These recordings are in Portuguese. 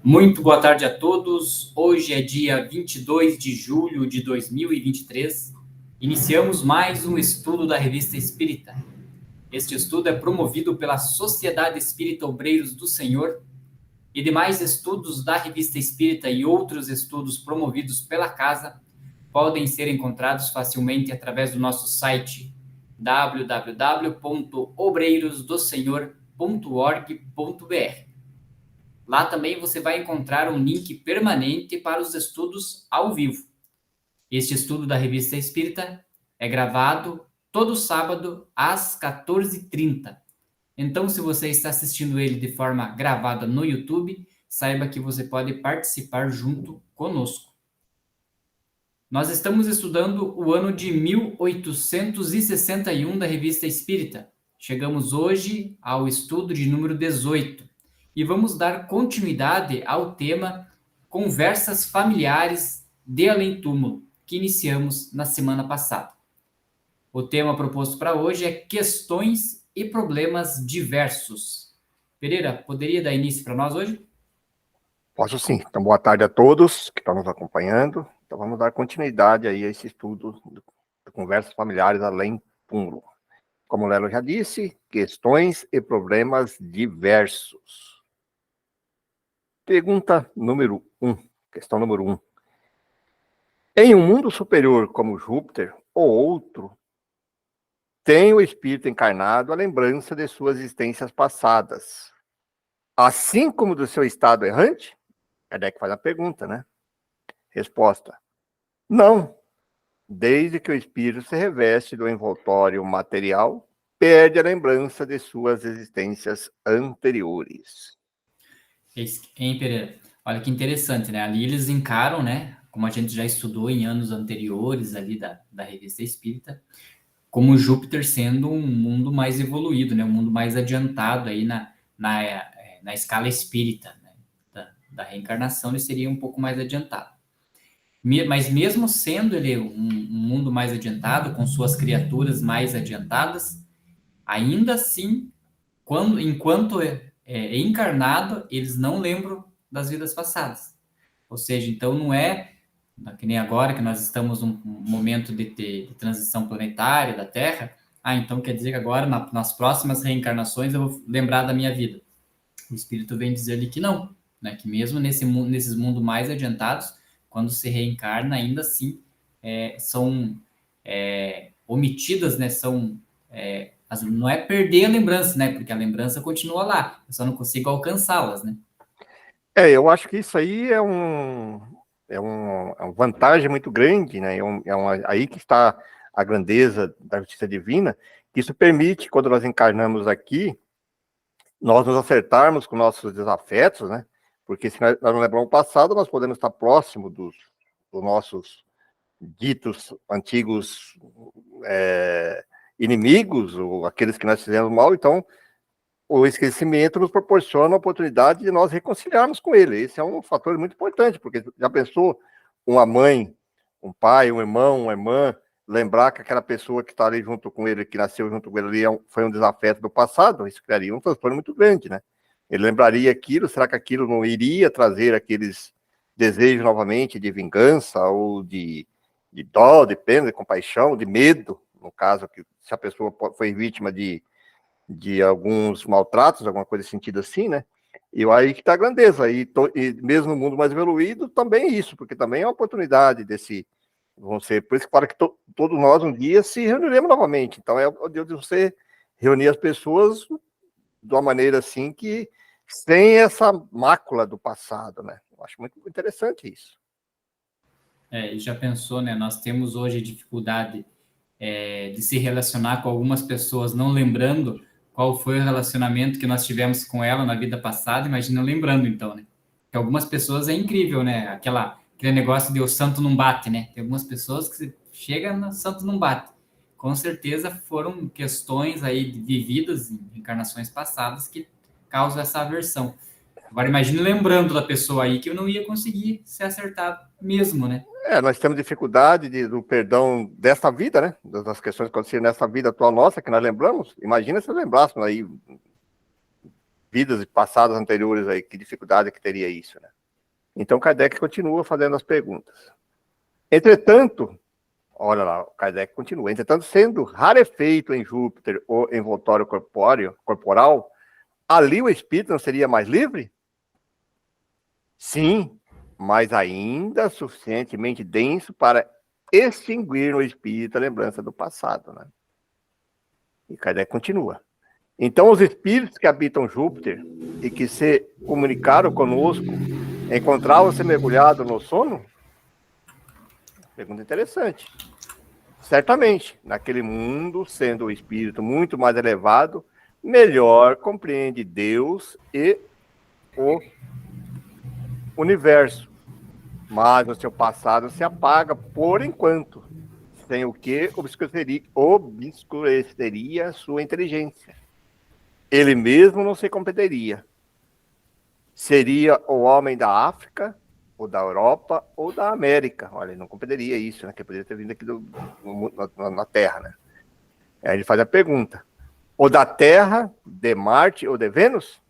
Muito boa tarde a todos. Hoje é dia 22 de julho de 2023. Iniciamos mais um estudo da Revista Espírita. Este estudo é promovido pela Sociedade Espírita Obreiros do Senhor e demais estudos da Revista Espírita e outros estudos promovidos pela casa podem ser encontrados facilmente através do nosso site www.obreirosdosenhor.org.br. Lá também você vai encontrar um link permanente para os estudos ao vivo. Este estudo da Revista Espírita é gravado todo sábado às 14h30. Então, se você está assistindo ele de forma gravada no YouTube, saiba que você pode participar junto conosco. Nós estamos estudando o ano de 1861 da Revista Espírita. Chegamos hoje ao estudo de número 18. E vamos dar continuidade ao tema Conversas Familiares de Além-Túmulo, que iniciamos na semana passada. O tema proposto para hoje é Questões e Problemas Diversos. Pereira, poderia dar início para nós hoje? Posso sim. Então, boa tarde a todos que estão nos acompanhando. Então, vamos dar continuidade aí a esse estudo de Conversas Familiares Além-Túmulo. Como o Lelo já disse, questões e problemas diversos. Pergunta número 1, questão número 1. Em um mundo superior como Júpiter ou outro, tem o espírito encarnado a lembrança de suas existências passadas, assim como do seu estado errante? Kardec faz a pergunta, né? Resposta: não. Desde que o espírito se reveste do envoltório material, perde a lembrança de suas existências anteriores. Hein, Pereira? Olha que interessante, né? Ali eles encaram, né? Como a gente já estudou em anos anteriores ali da Revista Espírita, como Júpiter sendo um mundo mais evoluído, né? Um mundo mais adiantado aí na escala espírita, né? Da reencarnação, ele seria um pouco mais adiantado. Mas mesmo sendo ele um mundo mais adiantado, com suas criaturas mais adiantadas, ainda assim, enquanto encarnado, eles não lembram das vidas passadas. Ou seja, então não é que nem agora que nós estamos num momento de transição planetária da Terra. Então quer dizer que agora, nas próximas reencarnações, eu vou lembrar da minha vida. O Espírito vem dizer ali que não, né? Que mesmo nesses mundos mais adiantados, quando se reencarna, ainda assim são omitidas, né? Não é perder a lembrança, né? Porque a lembrança continua lá, eu só não consigo alcançá-las, né? Eu acho que isso aí é uma vantagem muito grande, né? Aí que está a grandeza da justiça divina, que isso permite, quando nós encarnamos aqui, nós nos acertarmos com nossos desafetos, né? Porque se nós não lembrarmos o passado, nós podemos estar próximo dos nossos ditos antigos inimigos, ou aqueles que nós fizemos mal. Então, o esquecimento nos proporciona a oportunidade de nós reconciliarmos com ele. Esse é um fator muito importante, porque já pensou uma mãe, um pai, um irmão, uma irmã, lembrar que aquela pessoa que está ali junto com ele, que nasceu junto com ele, foi um desafeto do passado? Isso criaria um transtorno muito grande, né? Ele lembraria aquilo, será que aquilo não iria trazer aqueles desejos novamente de vingança, ou de dó, de pena, de compaixão, de medo, no caso, que se a pessoa foi vítima de alguns maltratos, alguma coisa sentido assim, né? E aí que está a grandeza. E mesmo no mundo mais evoluído, também isso, porque também é uma oportunidade desse, vão ser, por isso que fala que todos nós um dia se reuniremos novamente. Então é o dia de você reunir as pessoas de uma maneira assim que sem essa mácula do passado, né? Eu acho muito interessante isso. E já pensou, né? Nós temos hoje dificuldade de se relacionar com algumas pessoas, não lembrando qual foi o relacionamento que nós tivemos com ela na vida passada. Imagina lembrando, então, né? Que algumas pessoas é incrível, né? Aquele negócio de o santo não bate, né? Tem algumas pessoas que você chega no santo não bate. Com certeza foram questões aí vividas em encarnações passadas que causam essa aversão. Agora imagine lembrando da pessoa aí que eu não ia conseguir ser acertado mesmo, né? Nós temos dificuldade do perdão desta vida, né? Das questões que aconteceram nessa vida atual nossa, que nós lembramos. Imagina se lembrassemos aí vidas passadas anteriores aí, que dificuldade que teria isso, né? Então Kardec continua fazendo as perguntas. Entretanto, olha lá, Kardec continua. Entretanto, sendo rarefeito em Júpiter o envoltório corporal, ali o espírito não seria mais livre? Sim, mas ainda suficientemente denso para extinguir no espírito a lembrança do passado, né? E Kardec continua. Então, os espíritos que habitam Júpiter e que se comunicaram conosco encontravam-se mergulhados no sono? Pergunta interessante. Certamente, naquele mundo, sendo o espírito muito mais elevado, melhor compreende Deus e o universo. Mas o seu passado se apaga por enquanto, sem o que obscureceria sua inteligência. Ele mesmo não se compreenderia. Seria o homem da África, ou da Europa, ou da América. Olha, ele não compreenderia isso, né? Que poderia ter vindo aqui na Terra, né? Aí ele faz a pergunta. Ou da Terra, de Marte ou de Vênus?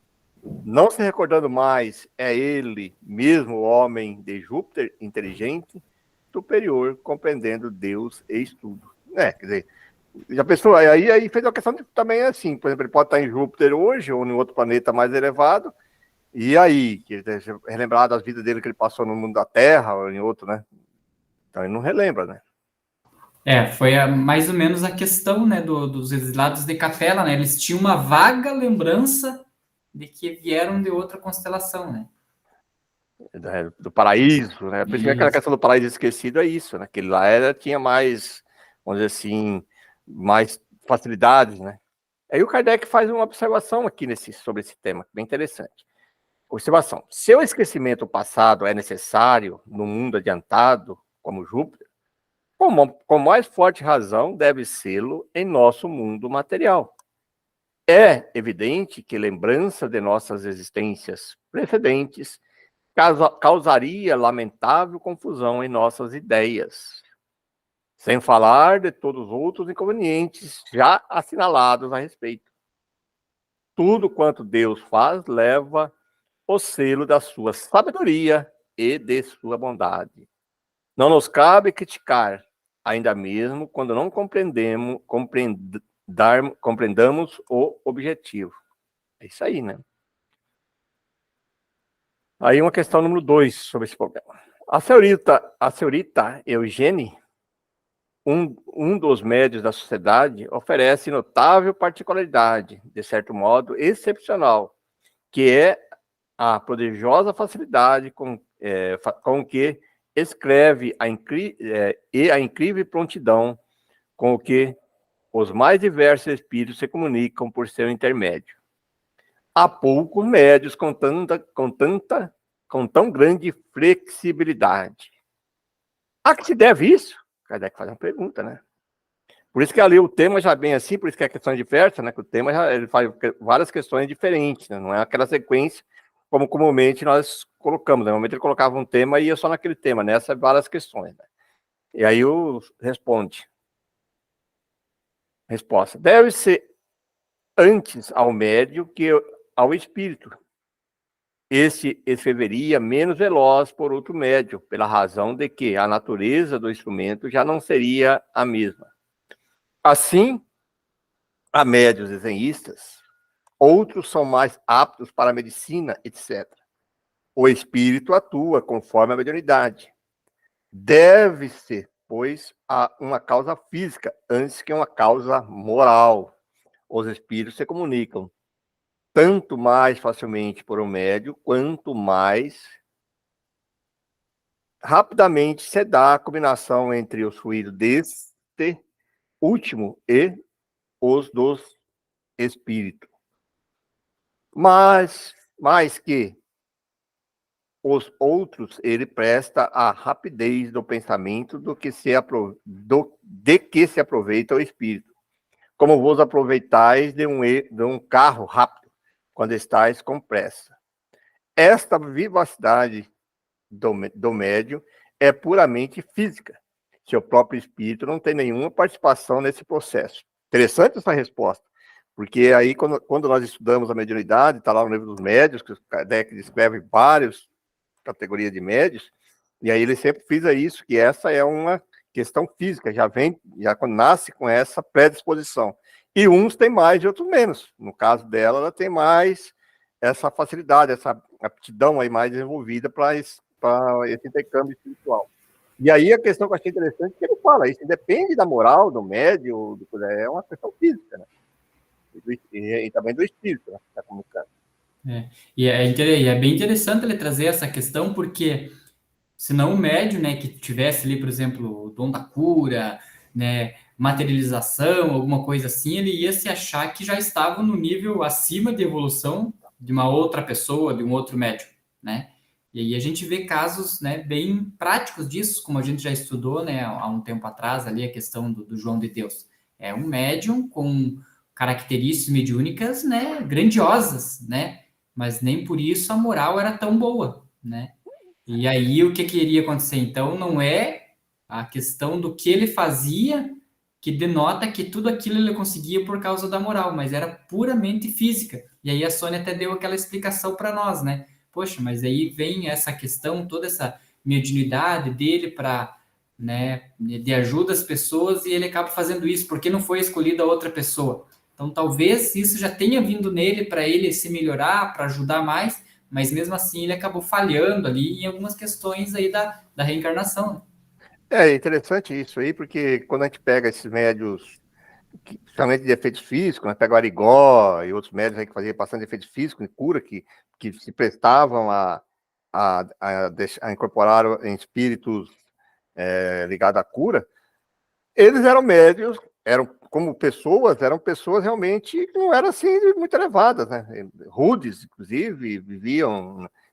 Não se recordando mais, é ele mesmo o homem de Júpiter, inteligente, superior, compreendendo Deus e estudo. Quer dizer, já pensou? Aí fez uma questão de, também assim, por exemplo, ele pode estar em Júpiter hoje, ou em outro planeta mais elevado, e aí, relembrar das vidas dele que ele passou no mundo da Terra, ou em outro, né? Então ele não relembra, né? Foi mais ou menos a questão, né, dos exilados de Capela, né? Eles tinham uma vaga lembrança de que vieram de outra constelação, né? Do paraíso, né? Por isso que aquela questão do paraíso esquecido é isso, né? Que lá tinha mais, vamos dizer assim, mais facilidades, né? Aí o Kardec faz uma observação aqui sobre esse tema, bem interessante. Observação. Se o esquecimento passado é necessário no mundo adiantado, como Júpiter, com mais forte razão deve sê-lo em nosso mundo material. É evidente que lembrança de nossas existências precedentes causaria lamentável confusão em nossas ideias, sem falar de todos os outros inconvenientes já assinalados a respeito. Tudo quanto Deus faz leva o selo da sua sabedoria e de sua bondade. Não nos cabe criticar, ainda mesmo quando não compreendamos o objetivo. É isso aí, né? Aí uma questão número 2 sobre esse problema. A senhorita Eugênie, um dos médios da sociedade, oferece notável particularidade, de certo modo excepcional, que é a prodigiosa facilidade com que escreve e a incrível prontidão com que os mais diversos espíritos se comunicam por seu intermédio. Há poucos médios com tão grande flexibilidade. A que se deve isso? Kardec faz uma pergunta, né? Por isso que ali o tema já vem assim, por isso que é questão diversa, né? Que o tema ele faz várias questões diferentes, né? Não é aquela sequência como comumente nós colocamos. Né? Normalmente ele colocava um tema e ia só naquele tema, nessas várias questões. Né? E aí responde. Resposta. Deve ser antes ao médio que ao espírito. Esse escreveria menos veloz por outro médio, pela razão de que a natureza do instrumento já não seria a mesma. Assim, há médios desenhistas, outros são mais aptos para a medicina, etc. O espírito atua conforme a mediunidade. Deve-se, pois, a uma causa física antes que uma causa moral. Os espíritos se comunicam tanto mais facilmente por um médio, quanto mais rapidamente se dá a combinação entre os fluidos deste último e os dos espíritos. Mas, mais que os outros, ele presta a rapidez do pensamento de que se aproveita o espírito. Como vos aproveitais de um carro rápido, quando estáis com pressa. Esta vivacidade do médium é puramente física. Seu próprio espírito não tem nenhuma participação nesse processo. Interessante essa resposta, Porque aí, quando nós estudamos a mediunidade, está lá no livro dos médios, que o Kardec descreve várias categorias de médios, e aí ele sempre frisa isso, que essa é uma questão física, já nasce com essa predisposição. E uns têm mais e outros menos. No caso dela, ela tem mais essa facilidade, essa aptidão aí mais desenvolvida para esse intercâmbio espiritual. E aí a questão que eu achei interessante é que ele fala, isso depende da moral, do médio, é uma questão física, né? E também do espírito, né, que está comunicando. E é bem interessante ele trazer essa questão, porque senão o médium, né, que tivesse ali, por exemplo, o dom da cura, né, materialização, alguma coisa assim, ele ia se achar que já estava no nível acima de evolução de uma outra pessoa, de um outro médium, né? E aí a gente vê casos, né, bem práticos disso, como a gente já estudou, né, há um tempo atrás ali, a questão do João de Deus. É um médium com características mediúnicas, né, grandiosas, né? Mas nem por isso a moral era tão boa, né? E aí o que iria acontecer? Então não é a questão do que ele fazia que denota que tudo aquilo ele conseguia por causa da moral, mas era puramente física. E aí a Sônia até deu aquela explicação para nós, né? Poxa, mas aí vem essa questão, toda essa mediunidade dele para, né, de ajuda às pessoas e ele acaba fazendo isso porque não foi escolhida outra pessoa. Então talvez isso já tenha vindo nele para ele se melhorar, para ajudar mais, mas mesmo assim ele acabou falhando ali em algumas questões aí da reencarnação. É interessante isso aí, porque quando a gente pega esses médios, principalmente de efeitos físicos, né, pega o Arigó e outros médios aí que faziam bastante efeitos físicos e cura, que se prestavam a incorporar em espíritos ligados à cura, eles eram médios, eram pessoas realmente que não eram assim muito elevadas, né? Rudes, inclusive,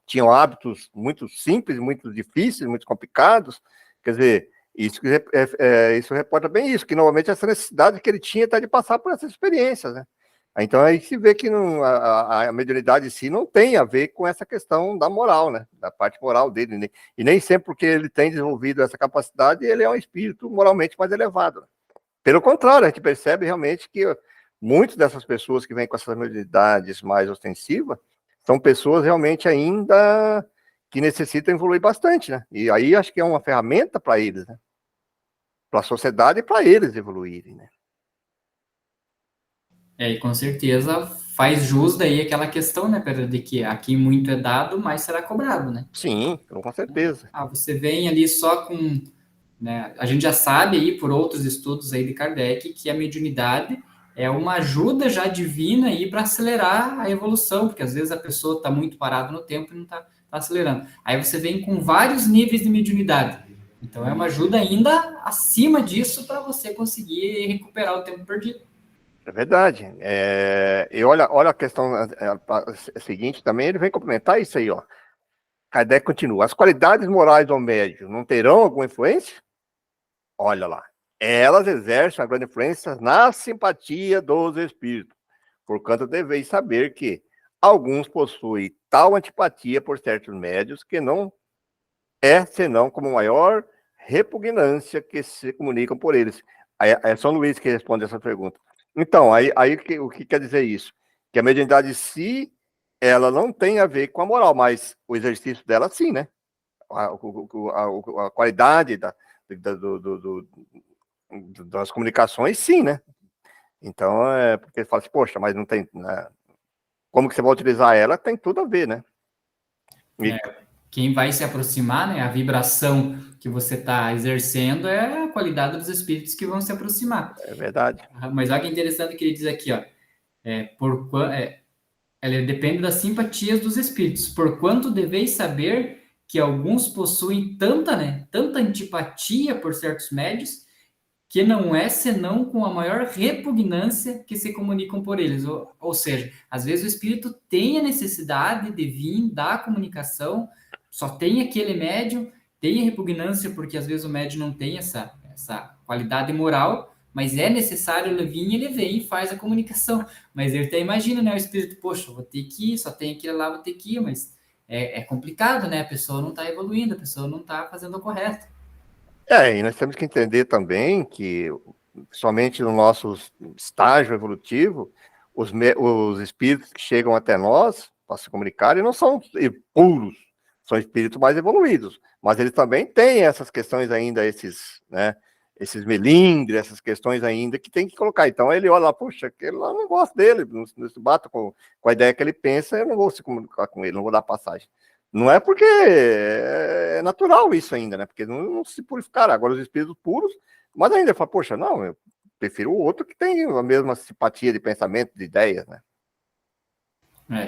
tinham hábitos muito simples, muito difíceis, muito complicados. Quer dizer, isso reporta bem isso, que normalmente essa necessidade que ele tinha está de passar por essas experiências, né? Então aí se vê que a mediunidade em si não tem a ver com essa questão da moral, né? Da parte moral dele, né? E nem sempre porque ele tem desenvolvido essa capacidade, ele é um espírito moralmente mais elevado, né? Pelo contrário, a gente percebe realmente que muitas dessas pessoas que vêm com essas mediunidades mais ostensivas são pessoas realmente ainda que necessitam evoluir bastante, né? E aí acho que é uma ferramenta para eles, né? Para a sociedade e para eles evoluírem, né? E com certeza faz jus daí aquela questão, né, Pedro, de que aqui muito é dado, mais será cobrado, né? Sim, com certeza. Você vem ali só com, né, a gente já sabe aí por outros estudos aí de Kardec que a mediunidade é uma ajuda já divina aí para acelerar a evolução, porque às vezes a pessoa está muito parada no tempo e não está acelerando. Aí você vem com vários níveis de mediunidade. Então é uma ajuda ainda acima disso para você conseguir recuperar o tempo perdido. É verdade. E olha a questão seguinte também, ele vem complementar isso aí, ó. Kardec continua. As qualidades morais do médium não terão alguma influência? Olha lá. Elas exercem uma grande influência na simpatia dos espíritos. Porquanto deveis saber que alguns possuem tal antipatia por certos médios que não senão como maior repugnância que se comunicam por eles. É São Luís que responde essa pergunta. Então, o que quer dizer isso? Que a mediunidade em si, ela não tem a ver com a moral, mas o exercício dela sim, né? A qualidade das comunicações, sim, né? Então, porque ele fala assim, poxa, mas não tem... Né? Como que você vai utilizar ela, tem tudo a ver, né? Quem vai se aproximar, né? A vibração que você está exercendo é a qualidade dos espíritos que vão se aproximar. É verdade. Mas olha que interessante que ele diz aqui, ó. Ela depende das simpatias dos espíritos. Porquanto deveis saber que alguns possuem tanta, né, tanta antipatia por certos médios que não é senão com a maior repugnância que se comunicam por eles. Ou seja, às vezes o espírito tem a necessidade de vir da comunicação, só tem aquele médium, tem a repugnância porque às vezes o médium não tem essa qualidade moral, mas é necessário ele vir, ele vem e faz a comunicação. Mas ele até imagina, né, o espírito, poxa, vou ter que ir, só tem aquele lá, vou ter que ir, mas é complicado, né? A pessoa não está evoluindo, a pessoa não está fazendo o correto. E nós temos que entender também que, somente no nosso estágio evolutivo, os espíritos que chegam até nós para se comunicarem não são puros, são espíritos mais evoluídos, mas eles também têm essas questões ainda, esses melindres, essas questões ainda que tem que colocar. Então ele olha lá, puxa, aquele lá não gosta dele, não se bata com a ideia que ele pensa, eu não vou se comunicar com ele, não vou dar passagem. Não é porque é natural isso ainda, né? Porque não se purificaram. Agora os espíritos puros, mas ainda fala, poxa, não, eu prefiro o outro que tem a mesma simpatia de pensamento, de ideias, né?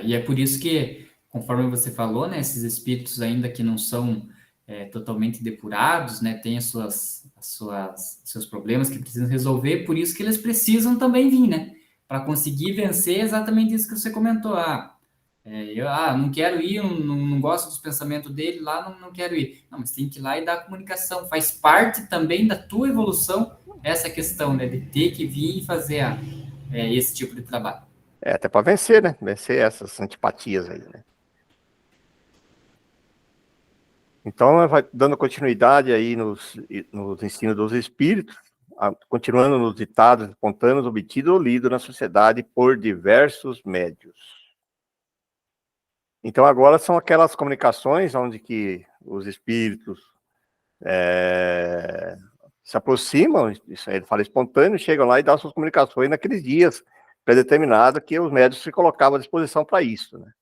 E é por isso que, conforme você falou, né, esses espíritos ainda que não são totalmente depurados, né, têm seus problemas que precisam resolver, por isso que eles precisam também vir, né, para conseguir vencer exatamente isso que você comentou. Eu não quero ir, não gosto dos pensamentos dele lá, não quero ir. Não, mas tem que ir lá e dar a comunicação. Faz parte também da tua evolução essa questão, né, de ter que vir e fazer esse tipo de trabalho. Até para vencer, né? Vencer essas antipatias aí, né? Então, vai dando continuidade aí nos ensinos dos espíritos, continuando nos ditados espontâneos obtidos ou lidos na sociedade por diversos médios. Então, agora são aquelas comunicações onde que os espíritos se aproximam, isso aí ele fala espontâneo, chegam lá e dão suas comunicações naqueles dias predeterminados que os médios se colocavam à disposição para isso, né?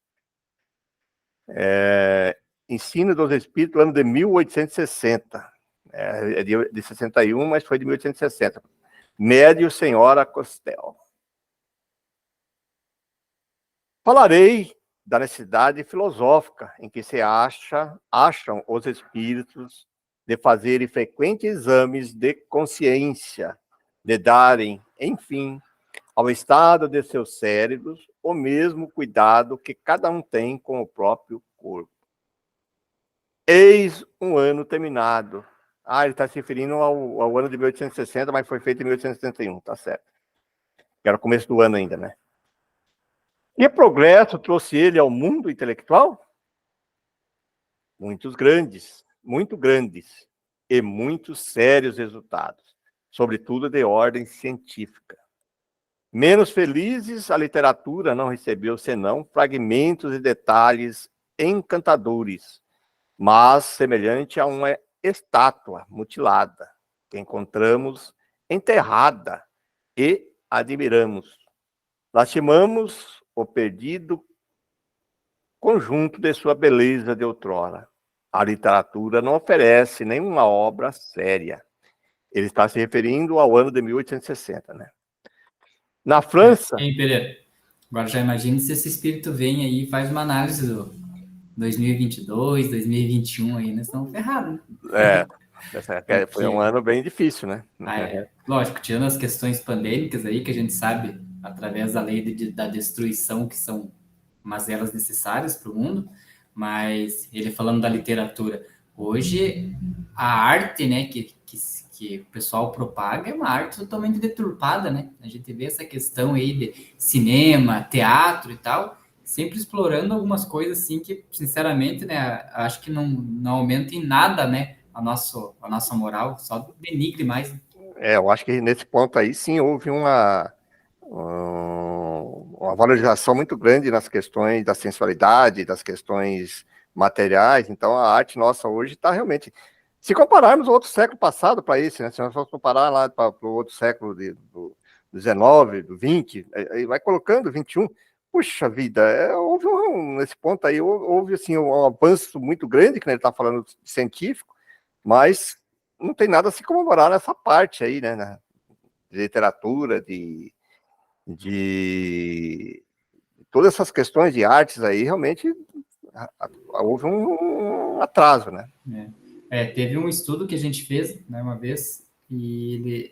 Ensino dos Espíritos, ano de 1860. É de 61, mas foi de 1860. Médio Senhora Costel. Falarei da necessidade filosófica em que se acham os espíritos de fazerem frequentes exames de consciência, de darem, enfim, ao estado de seus cérebros o mesmo cuidado que cada um tem com o próprio corpo. Eis um ano terminado. Ele está se referindo ao ano de 1860, mas foi feito em 1871, tá certo. Que era o começo do ano ainda, né? Que progresso trouxe ele ao mundo intelectual? Muito grandes, e muitos sérios resultados, sobretudo de ordem científica. Menos felizes, a literatura não recebeu senão fragmentos e detalhes encantadores, mas semelhante a uma estátua mutilada, que encontramos enterrada e admiramos. Lastimamos o perdido conjunto de sua beleza de outrora. A literatura não oferece nenhuma obra séria. Ele está se referindo ao ano de 1860, né? Na França... Pereira, agora já imagina se esse espírito vem aí e faz uma análise do 2022, 2021 aí, nós estamos ferrados, né? Foi um ano bem difícil, né? Lógico, tirando as questões pandêmicas aí, que a gente sabe, através da lei da destruição, que são mazelas necessárias para o mundo, mas ele falando da literatura, hoje a arte, né, que o pessoal propaga é uma arte totalmente deturpada, né? A gente vê essa questão aí de cinema, teatro e tal, sempre explorando algumas coisas assim que, sinceramente, né, acho que não aumenta em nada, né, a nossa moral, só denigre mais. Eu acho que nesse ponto aí, sim, houve uma valorização muito grande nas questões da sensualidade, das questões materiais. Então, a arte nossa hoje está realmente... Se compararmos o outro século passado para esse, né? Se nós formos comparar lá para o outro século do 19, do 20, aí vai colocando 21, puxa vida, houve nesse ponto aí, houve assim, um avanço muito grande, que ele está falando científico, mas não tem nada a se comemorar nessa parte aí, né? De literatura, de todas essas questões de artes aí, realmente houve um atraso, né? Teve um estudo que a gente fez, né, uma vez,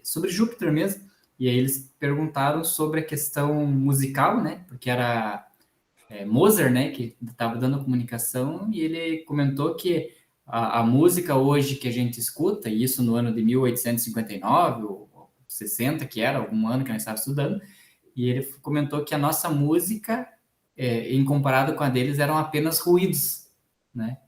sobre Júpiter mesmo, e aí eles perguntaram sobre a questão musical, né, porque era Mozart, né, que estava dando a comunicação, e ele comentou que a música hoje que a gente escuta, e isso no ano de 1859, ou 60, que era algum ano que nós estávamos estudando, e ele comentou que a nossa música, em comparado com a deles, eram apenas ruídos, né?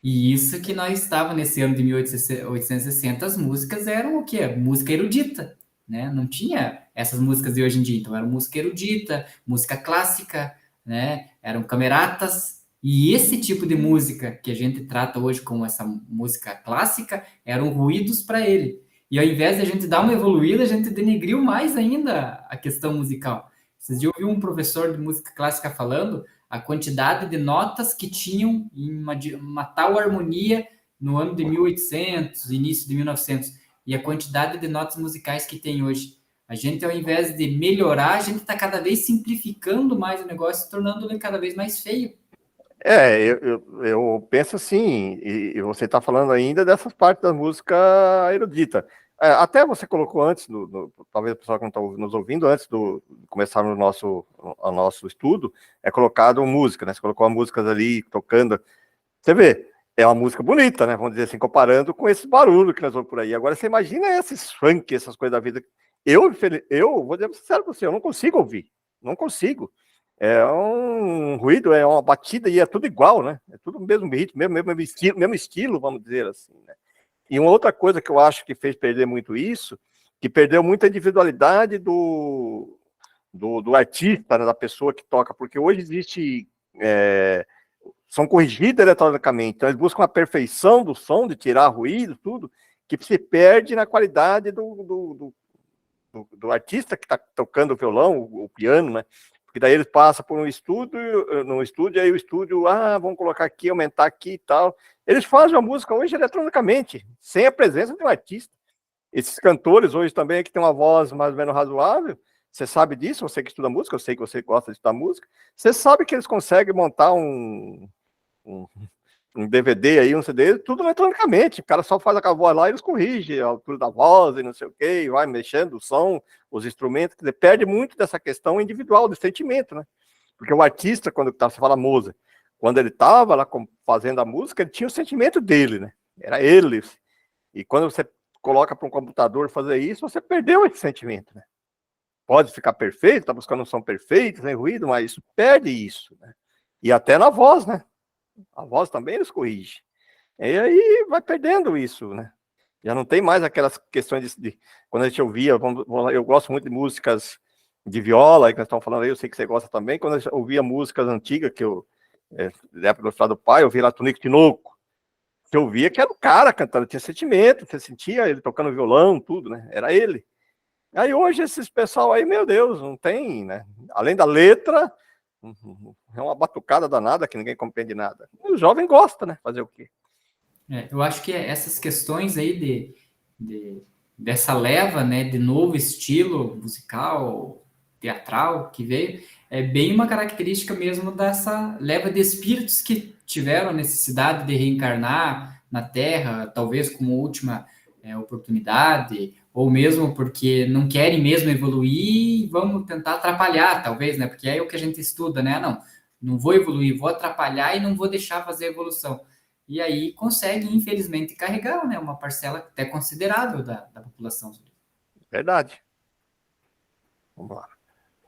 E isso que nós estávamos nesse ano de 1860, as músicas eram o quê? Música erudita, né? Não tinha essas músicas de hoje em dia. Então, era música erudita, música clássica, né? Eram cameratas. E esse tipo de música que a gente trata hoje como essa música clássica eram ruídos para ele. E ao invés de a gente dar uma evoluída, a gente denegriu mais ainda a questão musical. Vocês já ouviram um professor de música clássica falando a quantidade de notas que tinham em uma tal harmonia no ano de 1800, início de 1900, e a quantidade de notas musicais que tem hoje. A gente, ao invés de melhorar, a gente está cada vez simplificando mais o negócio, tornando ele cada vez mais feio. Eu penso assim, e você está falando ainda dessas partes da música erudita. Até você colocou antes, talvez o pessoal que não está nos ouvindo, antes do começar o nosso estudo, é colocado música, né? Você colocou músicas ali tocando. Você vê, é uma música bonita, né? Vamos dizer assim, comparando com esse barulho que nós vamos por aí. Agora, você imagina esses funk, essas coisas da vida. Eu vou dizer sincero para você, eu não consigo ouvir. Não consigo. É um ruído, é uma batida e é tudo igual, né? É tudo o mesmo ritmo, mesmo estilo, vamos dizer assim, né? E uma outra coisa que eu acho que fez perder muito isso, que perdeu muita individualidade do artista, né, da pessoa que toca, porque hoje existe... são corrigidas eletronicamente, então eles buscam a perfeição do som, de tirar ruído, tudo, que se perde na qualidade do artista que está tocando o violão, o piano, né? Porque daí eles passam por um estúdio, aí o estúdio, vamos colocar aqui, aumentar aqui e tal. Eles fazem a música hoje eletronicamente, sem a presença de um artista. Esses cantores hoje também que tem uma voz mais ou menos razoável, você sabe disso, você que estuda música, eu sei que você gosta de estudar música, você sabe que eles conseguem montar um DVD aí, um CD, tudo eletronicamente. O cara só faz a voz lá e eles corrigem a altura da voz e não sei o quê, vai mexendo o som, os instrumentos. Quer dizer, perde muito dessa questão individual, do sentimento, né? Porque o artista, quando você fala Mozart, quando ele estava lá fazendo a música, ele tinha o sentimento dele, né? Era ele. E quando você coloca para um computador fazer isso, você perdeu esse sentimento, né? Pode ficar perfeito, tá buscando um som perfeito, sem ruído, mas perde isso, né? E até na voz, né? A voz também eles corrigem. E aí vai perdendo isso, né? Já não tem mais aquelas questões quando a gente ouvia, eu gosto muito de músicas de viola, que nós estamos falando aí, eu sei que você gosta também, quando a gente ouvia músicas antigas, que da época do Estado do Pai, eu ouvia lá Tonico Tinoco, que eu via que era o cara cantando, tinha sentimento, você sentia ele tocando violão, tudo, né? Era ele. Aí hoje esses pessoal aí, meu Deus, não tem, né? Além da letra, é uma batucada danada que ninguém compreende nada. O jovem gosta, né? Fazer o quê? Eu acho que essas questões aí dessa leva, né, de novo estilo musical, teatral que veio, é bem uma característica mesmo dessa leva de espíritos que tiveram a necessidade de reencarnar na Terra, talvez como última oportunidade, ou mesmo porque não querem mesmo evoluir, vamos tentar atrapalhar, talvez, né? Porque é o que a gente estuda, né? Não vou evoluir, vou atrapalhar e não vou deixar fazer a evolução. E aí consegue, infelizmente, carregar, né, uma parcela até considerável da população. Verdade. Vamos lá.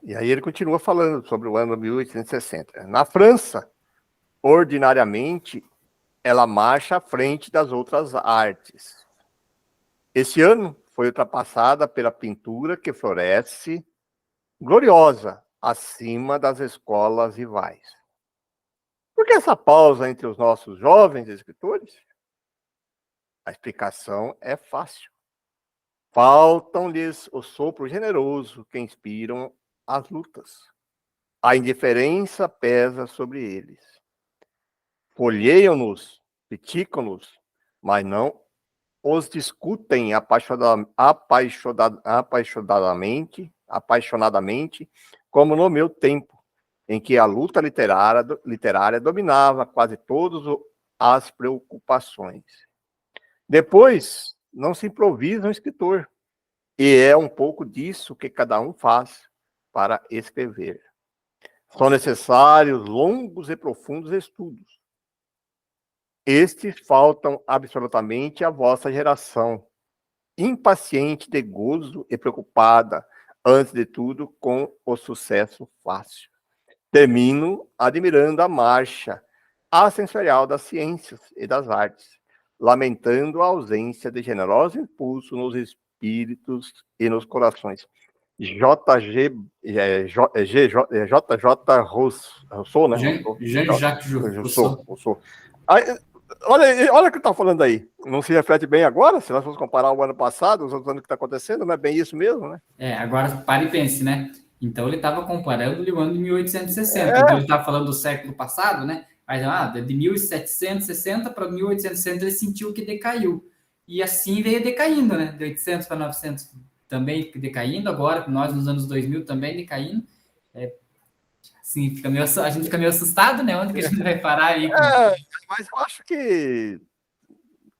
E aí ele continua falando sobre o ano 1860. Na França, ordinariamente, ela marcha à frente das outras artes. Esse ano foi ultrapassada pela pintura que floresce, gloriosa, acima das escolas rivais. Por que essa pausa entre os nossos jovens escritores? A explicação é fácil. Faltam-lhes o sopro generoso que inspiram as lutas. A indiferença pesa sobre eles. Folheiam-nos, criticam-nos, mas não os discutem apaixonadamente, como no meu tempo, em que a luta literária dominava quase todas as preocupações. Depois, não se improvisa um escritor, e é um pouco disso que cada um faz para escrever. São necessários longos e profundos estudos. Estes faltam absolutamente à vossa geração, impaciente de gozo e preocupada, antes de tudo, com o sucesso fácil. Termino admirando a marcha ascensorial das ciências e das artes, lamentando a ausência de generoso impulso nos espíritos e nos corações. JJ Rousseau, né? Jean-Jacques Rousseau. Rousseau. Olha o que está falando aí. Não se reflete bem agora? Se nós formos comparar o ano passado, os outros anos que está acontecendo, não é bem isso mesmo, né? Agora pare e pense, né? Então ele estava comparando o ano de 1860. Então ele estava falando do século passado, né? Mas de 1760 para 1860 ele sentiu que decaiu. E assim veio decaindo, né? De 800 para 900 também decaindo, agora nós nos anos 2000 também decaindo. Assim, a gente fica meio assustado, né? Onde que a gente vai parar aí? Mas eu acho que,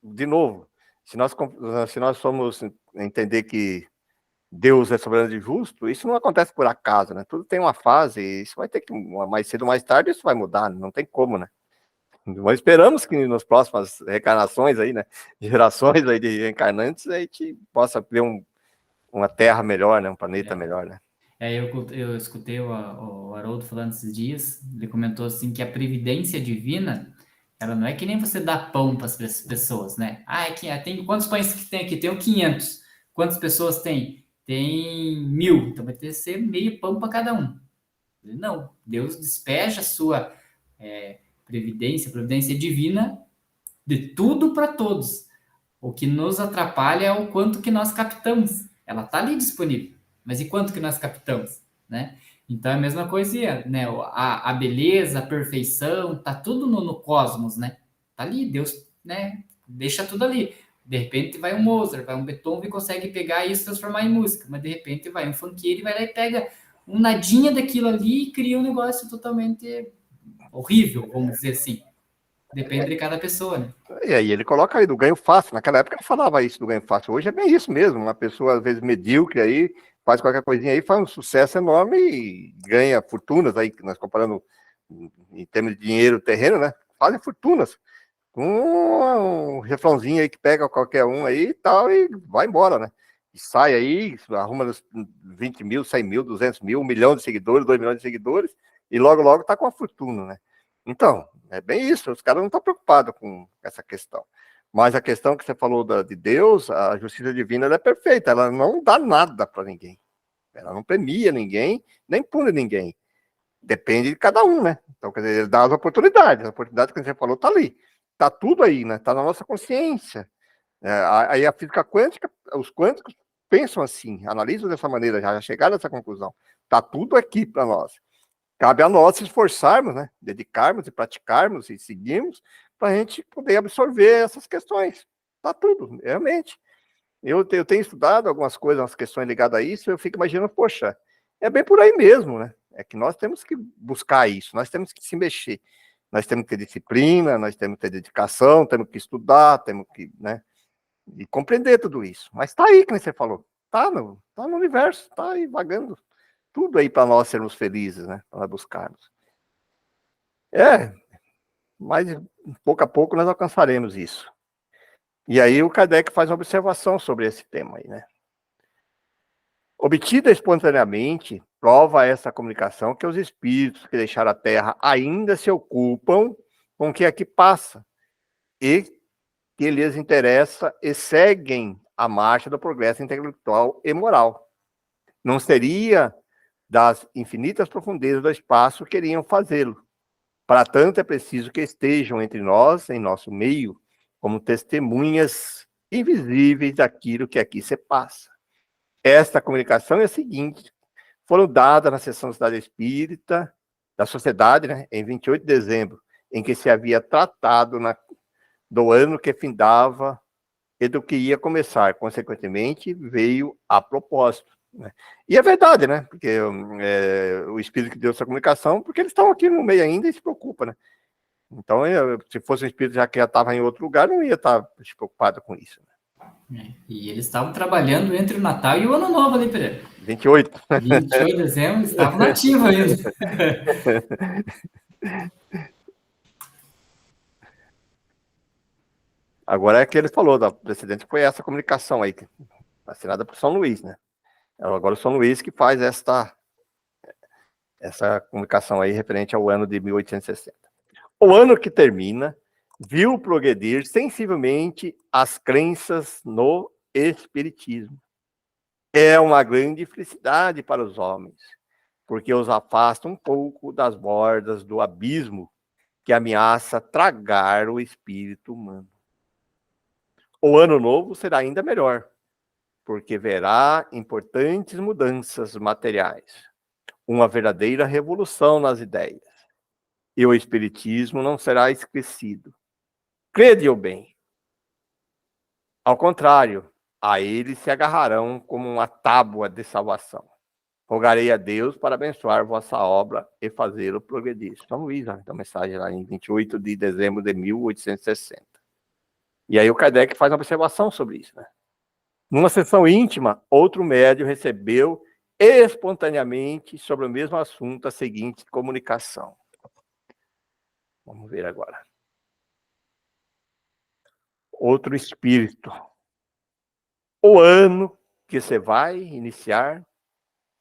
de novo, se nós formos entender que Deus é soberano e justo, isso não acontece por acaso, né? Tudo tem uma fase, e isso vai ter que, mais cedo ou mais tarde, isso vai mudar, não tem como, né? Nós esperamos que nas próximas reencarnações aí, né? Gerações aí de reencarnantes, a gente possa ver uma terra melhor, né? Um planeta melhor, né? Eu escutei o Haroldo falando esses dias, ele comentou assim que a previdência divina, ela não é que nem você dá pão para as pessoas, né? Tem quantos pães que tem aqui? Tem 500. Quantas pessoas tem? Tem 1000. Então vai ter que ser meio pão para cada um. Não, Deus despeja a sua providência divina de tudo para todos. O que nos atrapalha é o quanto que nós captamos. Ela está ali disponível. Mas e quanto que nós captamos, né? Então é a mesma coisa, né? A beleza, a perfeição, tá tudo no cosmos, né? Tá ali, Deus, né? Deixa tudo ali. De repente vai um Mozart, vai um Beethoven e consegue pegar isso e transformar em música. Mas de repente vai um funkeiro e vai lá e pega um nadinha daquilo ali e cria um negócio totalmente horrível, vamos dizer assim. Depende de cada pessoa, né? E aí ele coloca aí do ganho fácil. Naquela época ele falava isso do ganho fácil. Hoje é bem isso mesmo. Uma pessoa, às vezes, medíocre aí, faz qualquer coisinha aí, faz um sucesso enorme e ganha fortunas aí, nós comparando em termos de dinheiro, terreno, né? Fazem fortunas. Um refrãozinho aí que pega qualquer um aí e tal, e vai embora, né? E sai aí, arruma 20 mil, 100 mil, 200 mil, 1 milhão de seguidores, 2 milhões de seguidores, e logo tá com a fortuna, né? Então, é bem isso, os caras não estão preocupados com essa questão. Mas a questão que você falou de Deus, a justiça divina, ela é perfeita, ela não dá nada para ninguém. Ela não premia ninguém, nem pune ninguém. Depende de cada um, né? Então, quer dizer, ele dá as oportunidades. A oportunidade que você falou está ali. Está tudo aí, né? Está na nossa consciência. Aí a física quântica, os quânticos pensam assim, analisam dessa maneira, já chegaram a essa conclusão. Está tudo aqui para nós. Cabe a nós se esforçarmos, né? Dedicarmos e praticarmos e seguirmos para a gente poder absorver essas questões. Está tudo, realmente. Eu tenho estudado algumas coisas, umas questões ligadas a isso, eu fico imaginando, poxa, é bem por aí mesmo, né? É que nós temos que buscar isso, nós temos que se mexer, nós temos que ter disciplina, nós temos que ter dedicação, temos que estudar, temos que, né? E compreender tudo isso. Mas está aí, como você falou, tá no universo, está aí vagando tudo aí para nós sermos felizes, né? Para buscarmos. Mas pouco a pouco nós alcançaremos isso. E aí o Kardec faz uma observação sobre esse tema aí, né? Obtida espontaneamente, prova essa comunicação que os espíritos que deixaram a Terra ainda se ocupam com o que aqui passa e que lhes interessa e seguem a marcha do progresso intelectual e moral. Não seria das infinitas profundezas do espaço que queriam fazê-lo. Para tanto, é preciso que estejam entre nós, em nosso meio, como testemunhas invisíveis daquilo que aqui se passa. Esta comunicação é a seguinte: foram dadas na sessão da Cidade Espírita, da Sociedade, né, em 28 de dezembro, em que se havia tratado do ano que findava e do que ia começar. Consequentemente, veio a propósito. Né? E é verdade, né? Porque o Espírito que deu essa comunicação, porque eles estão aqui no meio ainda e se preocupam, né? Então, se fosse um espírito já que já estava em outro lugar, não ia estar preocupado com isso. Né? E eles estavam trabalhando entre o Natal e o Ano Novo ali, Pereira. 28. 28 de dezembro, eles estavam nativos ainda. Agora é que ele falou da precedente, foi essa comunicação aí, assinada por São Luís, né? Agora o São Luís que faz essa comunicação aí referente ao ano de 1860. O ano que termina viu progredir sensivelmente as crenças no espiritismo. é uma grande felicidade para os homens, porque os afasta um pouco das bordas do abismo que ameaça tragar o espírito humano. O ano novo será ainda melhor, porque verá importantes mudanças materiais, uma verdadeira revolução nas ideias, e o espiritismo não será esquecido. Crede-o bem. Ao contrário, a ele se agarrarão como uma tábua de salvação. Rogarei a Deus para abençoar vossa obra e fazê-lo progredir. São Luís, né? Tem uma mensagem lá em 28 de dezembro de 1860. E aí o Kardec faz uma observação sobre isso, né? Numa sessão íntima, outro médium recebeu espontaneamente sobre o mesmo assunto a seguinte comunicação. Vamos ver agora. Outro espírito. O ano que você vai iniciar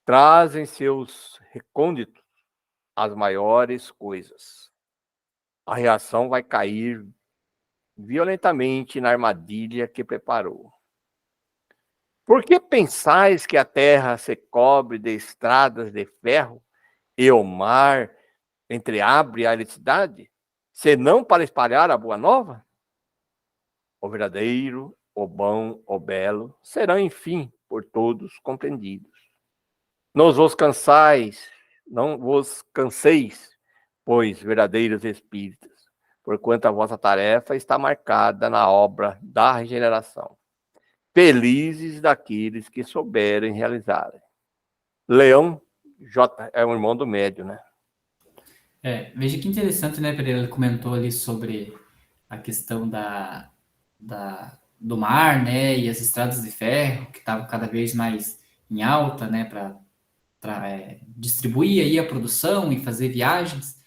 traz em seus recônditos as maiores coisas. A reação vai cair violentamente na armadilha que preparou. Por que pensais que a terra se cobre de estradas de ferro e o mar entreabre a eletricidade, senão para espalhar a boa nova? O verdadeiro, o bom, o belo serão, enfim, por todos compreendidos. Não vos canseis, pois, verdadeiros espíritos, porquanto a vossa tarefa está marcada na obra da regeneração. Felizes daqueles que souberem realizar. Leão J. é um irmão do médio, né? Veja que interessante, né, Pereira? Ele comentou ali sobre a questão do mar, né, e as estradas de ferro, que estavam cada vez mais em alta, né, para distribuir aí a produção e fazer viagens.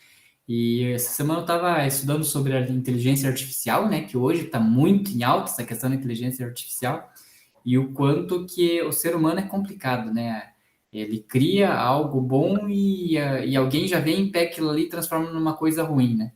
E essa semana eu estava estudando sobre a inteligência artificial, né, que hoje está muito em alta essa questão da inteligência artificial, e o quanto que o ser humano é complicado, né? Ele cria algo bom e alguém já vem e pega aquilo ali e transforma numa coisa ruim, né?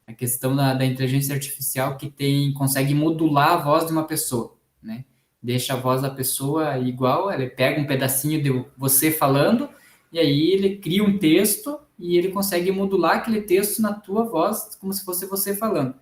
A questão da inteligência artificial que consegue modular a voz de uma pessoa, né? Deixa a voz da pessoa igual, ele pega um pedacinho de você falando e aí ele cria um texto e ele consegue modular aquele texto na tua voz como se fosse você falando.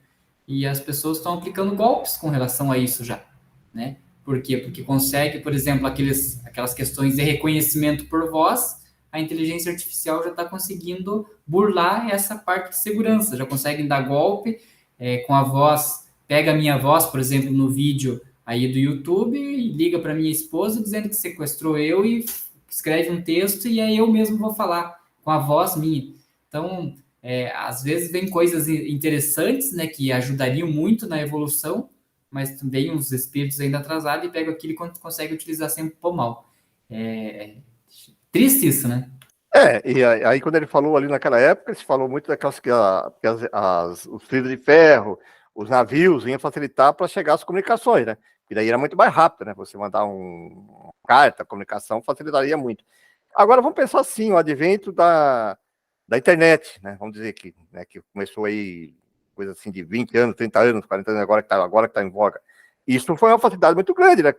E as pessoas estão aplicando golpes com relação a isso já, né? Por quê? Porque consegue, por exemplo, aquelas questões de reconhecimento por voz, a inteligência artificial já está conseguindo burlar essa parte de segurança, já conseguem dar golpe com a voz, pega a minha voz, por exemplo, no vídeo aí do YouTube e liga para minha esposa dizendo que sequestrou eu e escreve um texto e aí eu mesmo vou falar com a voz minha. Então, às vezes vem coisas interessantes, né, que ajudariam muito na evolução, mas também uns espíritos ainda atrasados e pegam aquilo e consegue utilizar sempre por mal. Triste isso, né? E aí quando ele falou ali naquela época, ele falou muito daquelas que os trilhos de ferro, os navios iam facilitar para chegar às comunicações, né? E daí era muito mais rápido, né? Você mandar uma carta, a comunicação facilitaria muito. Agora vamos pensar assim, o advento da internet, né? Vamos dizer que, né, que começou aí coisa assim de 20 anos, 30 anos, 40 anos, agora que tá em voga. Isso foi uma facilidade muito grande, né?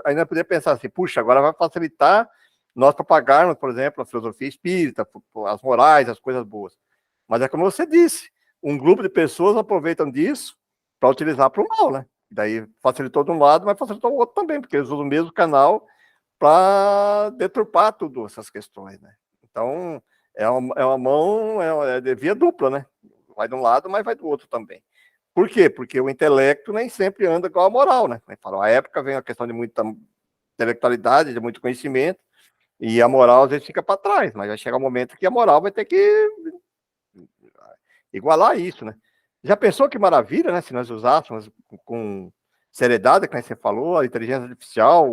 Ainda poderia pensar assim, puxa, agora vai facilitar nós propagarmos, por exemplo, a filosofia espírita, as morais, as coisas boas. Mas é como você disse, um grupo de pessoas aproveitam disso para utilizar para o mal, né? Daí facilitou de um lado, mas facilitou o outro também, porque eles usam o mesmo canal para deturpar tudo essas questões, né? Então, é uma mão, de via dupla, né? Vai de um lado, mas vai do outro também. Por quê? Porque o intelecto nem sempre anda com a moral, né? A época vem a questão de muita intelectualidade, de muito conhecimento, e a moral às vezes fica para trás, mas vai chegar um momento que a moral vai ter que igualar isso, né? Já pensou que maravilha, né? Se nós usássemos com seriedade, como você falou, a inteligência artificial,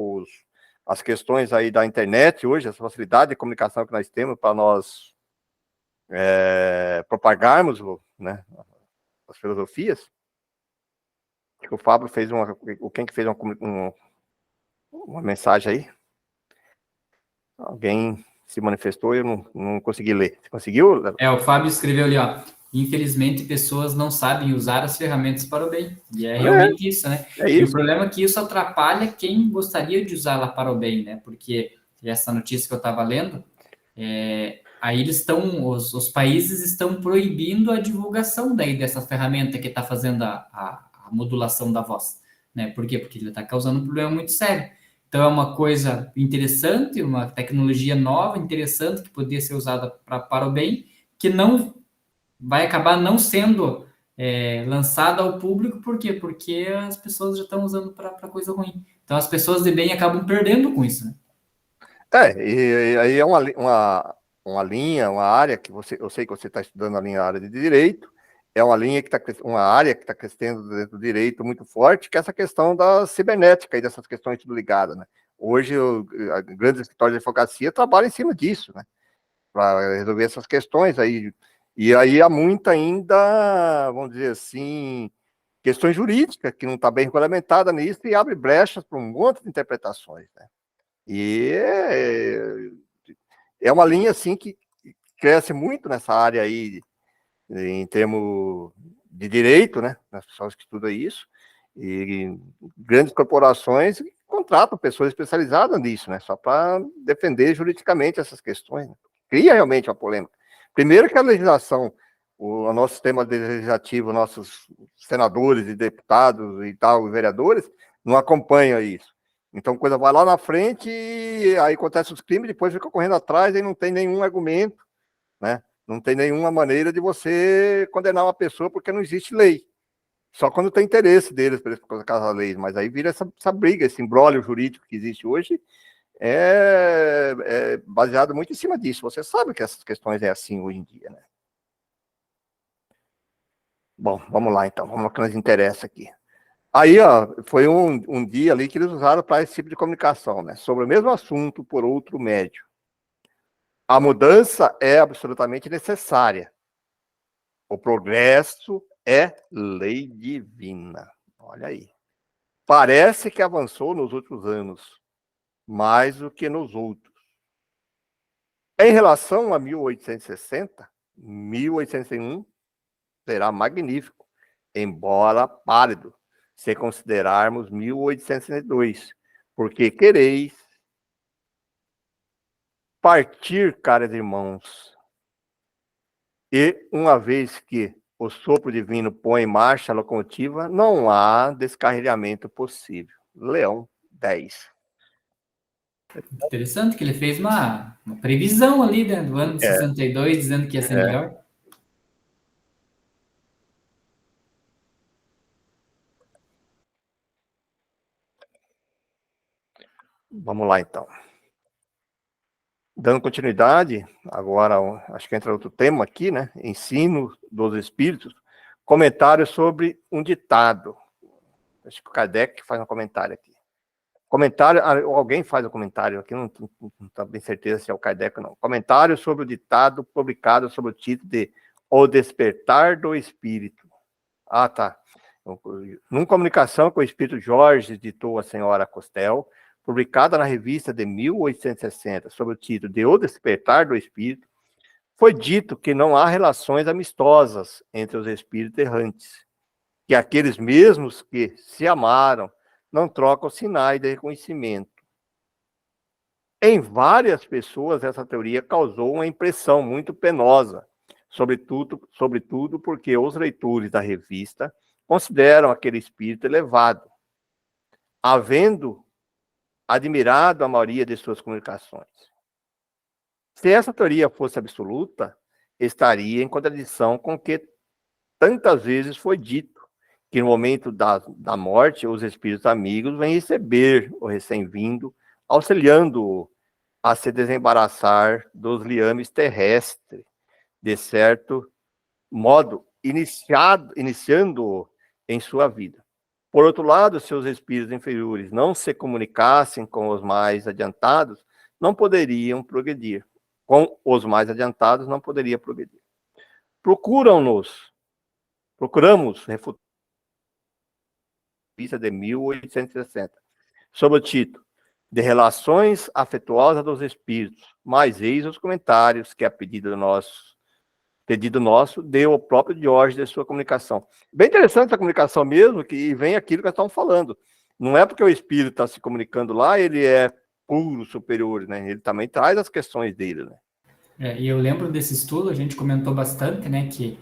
as questões aí da internet hoje, essa facilidade de comunicação que nós temos para nós propagarmos, né, as filosofias. Acho que o Fábio fez quem que fez uma mensagem aí? Alguém se manifestou e eu não consegui ler. Você conseguiu? O Fábio escreveu ali, ó. infelizmente, pessoas não sabem usar as ferramentas para o bem. E é realmente isso, né? E o problema é que isso atrapalha quem gostaria de usá-la para o bem, né? Porque essa notícia que eu estava lendo, aí eles estão, os países estão proibindo a divulgação daí dessa ferramenta que está fazendo a modulação da voz, né? Por quê? Porque ele está causando um problema muito sério. Então é uma coisa interessante, uma tecnologia nova, interessante, que poderia ser usada para o bem, que não vai acabar não sendo lançada ao público, por quê? Porque as pessoas já estão usando para coisa ruim. Então as pessoas de bem acabam perdendo com isso, né? E aí é uma linha, uma área que eu sei que você está estudando a área de direito, é uma linha que uma área que está crescendo dentro do direito muito forte, que é essa questão da cibernética e dessas questões tudo ligadas, né? Hoje, grandes escritórios de advocacia trabalham em cima disso, né? Para resolver essas questões aí. E aí há muita ainda, vamos dizer assim, questões jurídicas que não está bem regulamentada nisso e abre brechas para um monte de interpretações, né? E é uma linha, assim, que cresce muito nessa área aí, em termos de direito, né? As pessoas que estudam isso, e grandes corporações contratam pessoas especializadas nisso, né? Só para defender juridicamente essas questões, né? Cria realmente uma polêmica. Primeiro que a legislação, o nosso sistema legislativo, nossos senadores e deputados e tal, e vereadores, não acompanham isso. Então, a coisa vai lá na frente, e aí acontece os crimes, depois fica correndo atrás e não tem nenhum argumento, né? Não tem nenhuma maneira de você condenar uma pessoa porque não existe lei. Só quando tem interesse deles para eles colocar as leis. Mas aí vira essa briga, esse imbróglio jurídico que existe hoje, é baseado muito em cima disso. Você sabe que essas questões é assim hoje em dia, né? Bom, vamos lá então, vamos ao que nos interessa aqui. Aí, ó, foi um dia ali que eles usaram para esse tipo de comunicação, né? Sobre o mesmo assunto, por outro médio. A mudança é absolutamente necessária. O progresso é lei divina. Olha aí. Parece que avançou nos últimos anos, mais do que nos outros. Em relação a 1860, 1861 será magnífico, embora pálido, se considerarmos 1862, porque quereis partir, caros irmãos, e uma vez que o sopro divino põe em marcha a locomotiva, não há descarrilhamento possível. Leão 10. Interessante que ele fez uma previsão ali, né, do ano de 62, dizendo que ia ser melhor. Vamos lá, então. Dando continuidade, agora acho que entra outro tema aqui, né? Ensino dos espíritos. Comentário sobre um ditado. Acho que o Kardec faz um comentário aqui. Comentário, alguém faz o comentário aqui, não estou bem certeza se é o Kardec ou não. Comentário sobre o ditado publicado sob o título de O Despertar do Espírito. Ah, tá. Numa comunicação com o Espírito Jorge, ditou a senhora Costel, publicada na revista de 1860, sob o título de O Despertar do Espírito, foi dito que não há relações amistosas entre os espíritos errantes, que aqueles mesmos que se amaram não trocam sinais de reconhecimento. Em várias pessoas, essa teoria causou uma impressão muito penosa, sobretudo porque os leitores da revista consideram aquele espírito elevado, havendo admirado a maioria de suas comunicações. Se essa teoria fosse absoluta, estaria em contradição com o que tantas vezes foi dito, que no momento da morte, os espíritos amigos vêm receber o recém-vindo, auxiliando-o a se desembaraçar dos liames terrestres, de certo modo, iniciando-o em sua vida. Por outro lado, se os espíritos inferiores não se comunicassem com os mais adiantados, não poderiam progredir. Com os mais adiantados, não poderia progredir. Procuramos refutar a revista de 1860, sob o título de Relações Afetuosas dos Espíritos, mais eis os comentários que, a pedido de nossos pedido nosso, deu ao próprio Diógenes de sua comunicação. Bem interessante essa comunicação mesmo, que vem aquilo que nós estamos falando. Não é porque o espírito está se comunicando lá, ele é puro, superior, né? Ele também traz as questões dele, né? E eu lembro desse estudo, a gente comentou bastante, né, que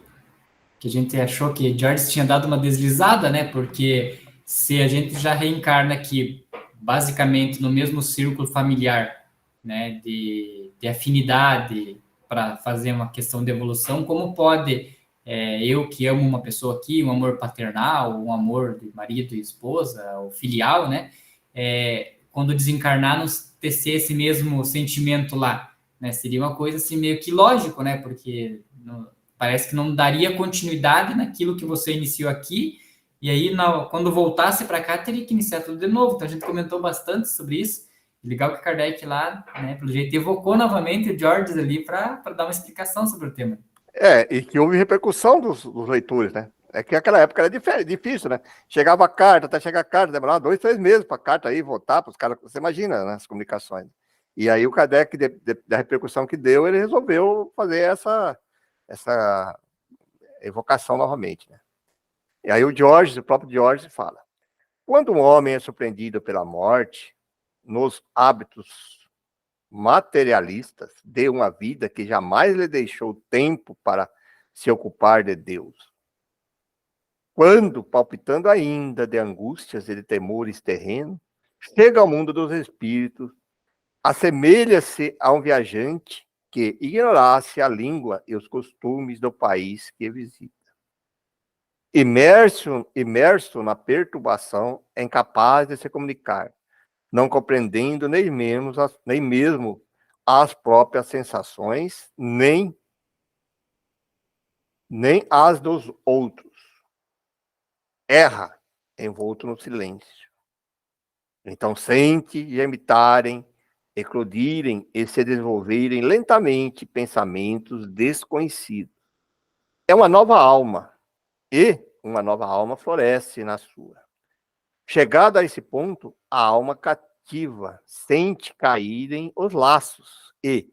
a gente achou que George tinha dado uma deslizada, né, porque se a gente já reencarna aqui, basicamente no mesmo círculo familiar, né, de afinidade para fazer uma questão de evolução, como pode eu que amo uma pessoa aqui, um amor paternal, um amor de marido e esposa, ou filial, né, quando desencarnar, nos tecer esse mesmo sentimento lá, né, seria uma coisa assim meio que lógico, né, porque parece que não daria continuidade naquilo que você iniciou aqui, e aí quando voltasse para cá teria que iniciar tudo de novo. Então a gente comentou bastante sobre isso. Legal que Kardec lá, né, pelo jeito, evocou novamente o George ali para dar uma explicação sobre o tema. E que houve repercussão dos leitores, né? É que naquela época era difícil, né? Chegava a carta, até chegar a carta, demorava 2, 3 meses para a carta aí voltar para os caras. Você imagina, né, as comunicações. E aí o Kardec, da repercussão que deu, ele resolveu fazer essa evocação novamente, né? E aí o próprio George fala: quando um homem é surpreendido pela morte, nos hábitos materialistas de uma vida que jamais lhe deixou tempo para se ocupar de Deus, quando, palpitando ainda de angústias e de temores terrenos, chega ao mundo dos espíritos, assemelha-se a um viajante que ignorasse a língua e os costumes do país que visita. Imerso na perturbação, é incapaz de se comunicar, não compreendendo nem mesmo as próprias sensações, nem as dos outros. Erra, envolto no silêncio. Então sente gemitarem, eclodirem e se desenvolverem lentamente pensamentos desconhecidos. É uma nova alma, e uma nova alma floresce na sua. Chegada a esse ponto, a alma cativa sente caírem os laços e,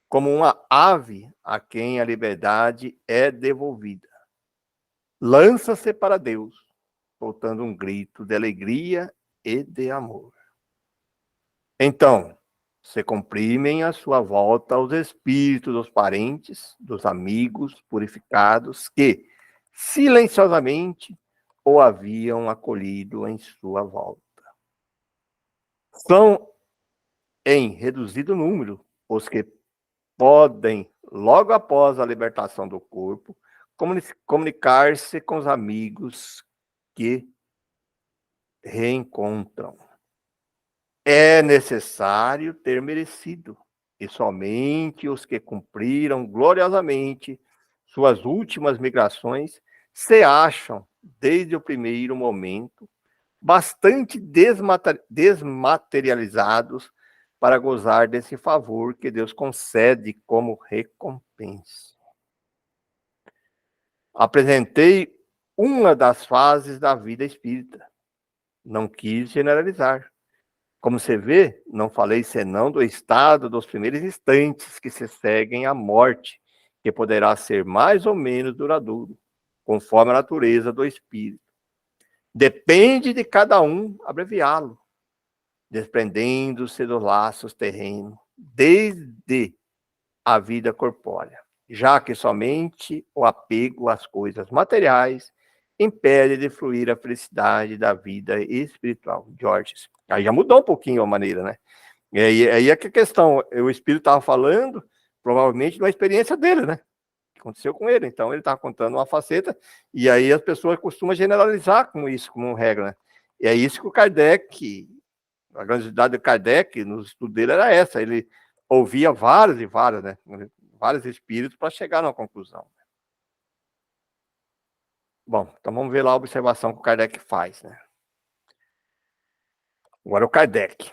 como uma ave a quem a liberdade é devolvida, lança-se para Deus, soltando um grito de alegria e de amor. Então, se comprimem à sua volta os espíritos dos parentes, dos amigos purificados que, silenciosamente, o haviam acolhido em sua volta. São, em reduzido número, os que podem, logo após a libertação do corpo, comunicar-se com os amigos que reencontram. É necessário ter merecido, e somente os que cumpriram gloriosamente suas últimas migrações se acham, desde o primeiro momento, bastante desmaterializados para gozar desse favor que Deus concede como recompensa. Apresentei uma das fases da vida espírita. Não quis generalizar. Como você vê, não falei senão do estado dos primeiros instantes que se seguem à morte, que poderá ser mais ou menos duradouro, conforme a natureza do espírito. Depende de cada um abreviá-lo, desprendendo-se dos laços terrenos, desde a vida corpórea, já que somente o apego às coisas materiais impede de fluir a felicidade da vida espiritual. George. Aí já mudou um pouquinho a maneira, né? E aí é que a questão, o espírito estava falando, provavelmente, de uma experiência dele, né? Que aconteceu com ele. Então, ele estava contando uma faceta, e aí as pessoas costumam generalizar com isso, como regra, né? E é isso que o Kardec, a grandiosidade do Kardec, no estudo dele, era essa. Ele ouvia vários e vários, né? Vários espíritos para chegar numa conclusão. Bom, então vamos ver lá a observação que o Kardec faz, né? Agora o Kardec.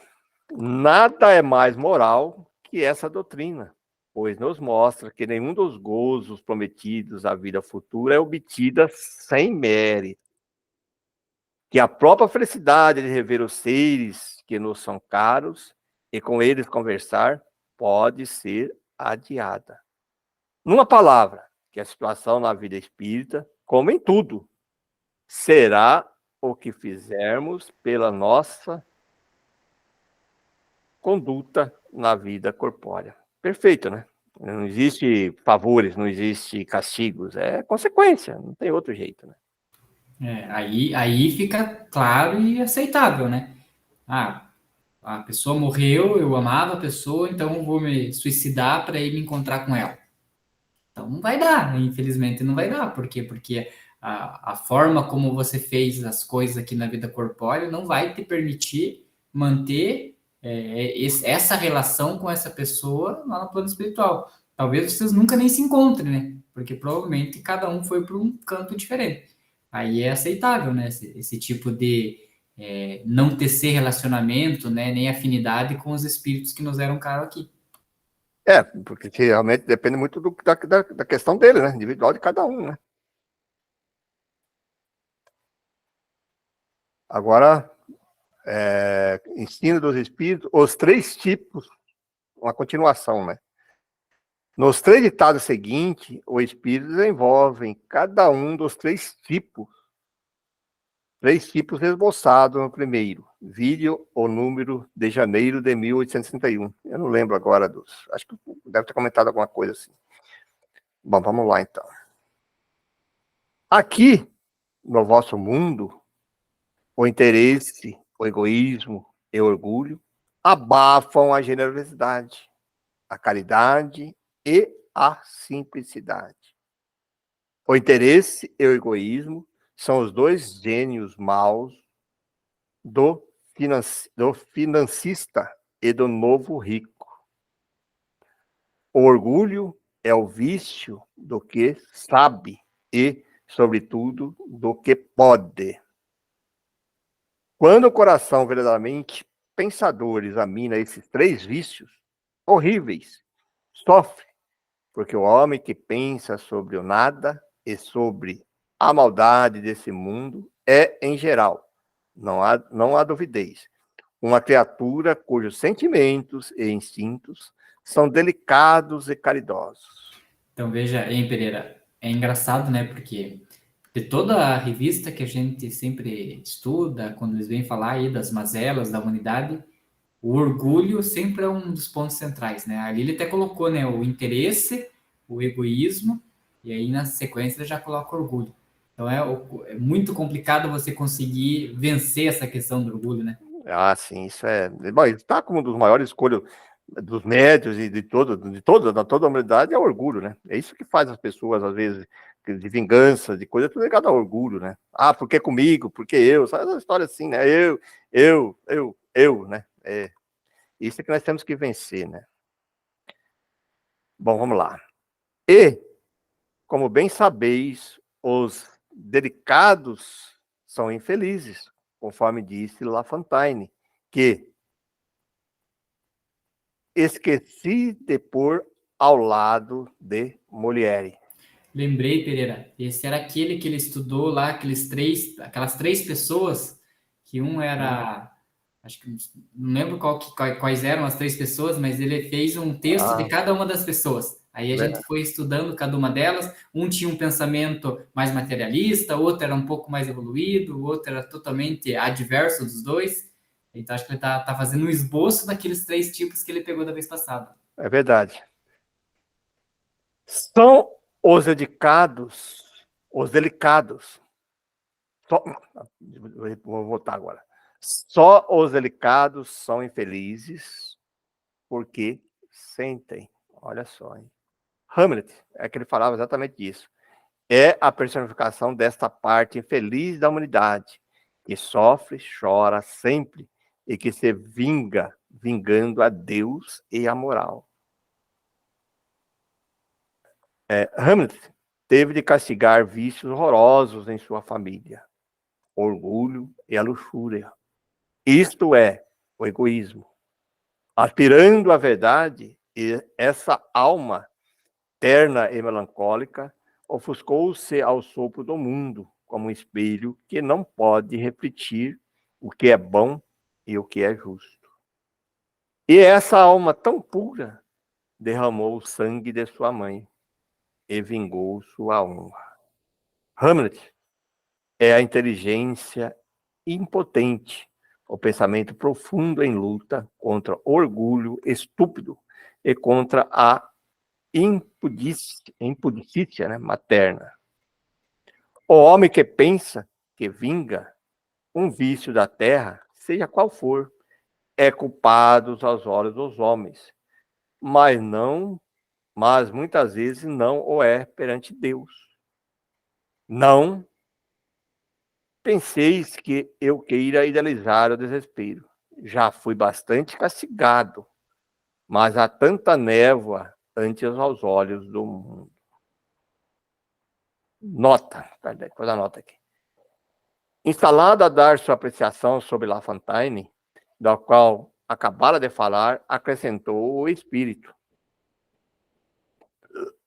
Nada é mais moral que essa doutrina, pois nos mostra que nenhum dos gozos prometidos à vida futura é obtida sem mérito, que a própria felicidade de rever os seres que nos são caros e com eles conversar pode ser adiada. Numa palavra, que a situação na vida espírita, como em tudo, será o que fizermos pela nossa conduta na vida corpórea. Perfeito, né? Não existe favores, não existe castigos, é consequência, não tem outro jeito, né? Aí fica claro e aceitável, né? Ah, a pessoa morreu, eu amava a pessoa, então eu vou me suicidar para ir me encontrar com ela. Então não vai dar, né? Infelizmente não vai dar. Por quê? Porque a forma como você fez as coisas aqui na vida corpórea não vai te permitir manter essa relação com essa pessoa lá no plano espiritual. Talvez vocês nunca nem se encontrem, né? Porque provavelmente cada um foi para um canto diferente. Aí é aceitável, né? Esse tipo de não tecer relacionamento, né? Nem afinidade com os espíritos que nos eram caros aqui. Porque realmente depende muito da questão dele, né? Individual de cada um, né? Agora, ensino dos espíritos, os 3 tipos, uma continuação, né? Nos 3 ditados seguintes, o espírito desenvolve cada um dos 3 esboçados no primeiro. Vídeo o número de janeiro de 1861. Eu não lembro agora acho que deve ter comentado alguma coisa assim. Bom, vamos lá então. Aqui, no vosso mundo, o interesse, o egoísmo e o orgulho abafam a generosidade, a caridade e a simplicidade. O interesse e o egoísmo são os 2 gênios maus do financista e do novo rico. O orgulho é o vício do que sabe e, sobretudo, do que pode. Quando o coração verdadeiramente pensador examina esses 3 vícios horríveis, sofre, porque o homem que pensa sobre o nada e sobre a maldade desse mundo é, em geral, não há duvidez, uma criatura cujos sentimentos e instintos são delicados e caridosos. Então veja, hein, Pereira, é engraçado, né? Porque de toda a revista que a gente sempre estuda, quando eles vêm falar aí das mazelas da humanidade, o orgulho sempre é um dos pontos centrais, né? Ali ele até colocou, né, o interesse, o egoísmo, e aí na sequência ele já coloca o orgulho. Então é muito complicado você conseguir vencer essa questão do orgulho, né? Ah, sim, isso é. Bom, ele está como um dos maiores escolhas dos médios e de toda a humanidade, é o orgulho, né? É isso que faz as pessoas, às vezes, de vingança, de coisa, tudo ligado ao orgulho, né? Ah, por que comigo? Por que eu? Sabe essa história assim, né? Eu, né? Isso é que nós temos que vencer, né? Bom, vamos lá. E, como bem sabeis, os delicados são infelizes, conforme disse La Fontaine, que esqueci de pôr ao lado de Molière. Lembrei, Pereira, esse era aquele que ele estudou lá, aquelas 3 pessoas, que um era, acho que não lembro quais eram as 3 pessoas, mas ele fez um texto de Ah, cada uma das pessoas. Aí a gente foi estudando cada uma delas. Um tinha um pensamento mais materialista, outro era um pouco mais evoluído, o outro era totalmente adverso dos dois. Então acho que ele tá fazendo um esboço daqueles 3 tipos que ele pegou da vez passada. é verdade. São os delicados. Vou voltar agora. Só os delicados são infelizes porque sentem. Olha só, hein? Hamlet, é que ele falava exatamente isso. É a personificação desta parte infeliz da humanidade, que sofre, chora sempre e que se vinga, vingando a Deus e a moral. Hamlet teve de castigar vícios horrorosos em sua família, o orgulho e a luxúria. Isto é, o egoísmo. Aspirando à verdade, e essa alma terna e melancólica ofuscou-se ao sopro do mundo, como um espelho que não pode refletir o que é bom e o que é justo. E essa alma tão pura derramou o sangue de sua mãe. e vingou sua honra. Hamlet é a inteligência impotente, o pensamento profundo em luta contra o orgulho estúpido e contra a impudicícia, né, materna. O homem que pensa que vinga um vício da terra, seja qual for, é culpado aos olhos dos homens, mas muitas vezes não o é perante Deus. Não penseis que eu queira idealizar o desespero. Já fui bastante castigado, mas há tanta névoa antes aos olhos do mundo. Nota, depois anota aqui. Instalado a dar sua apreciação sobre La Fontaine, da qual acabara de falar, acrescentou o espírito.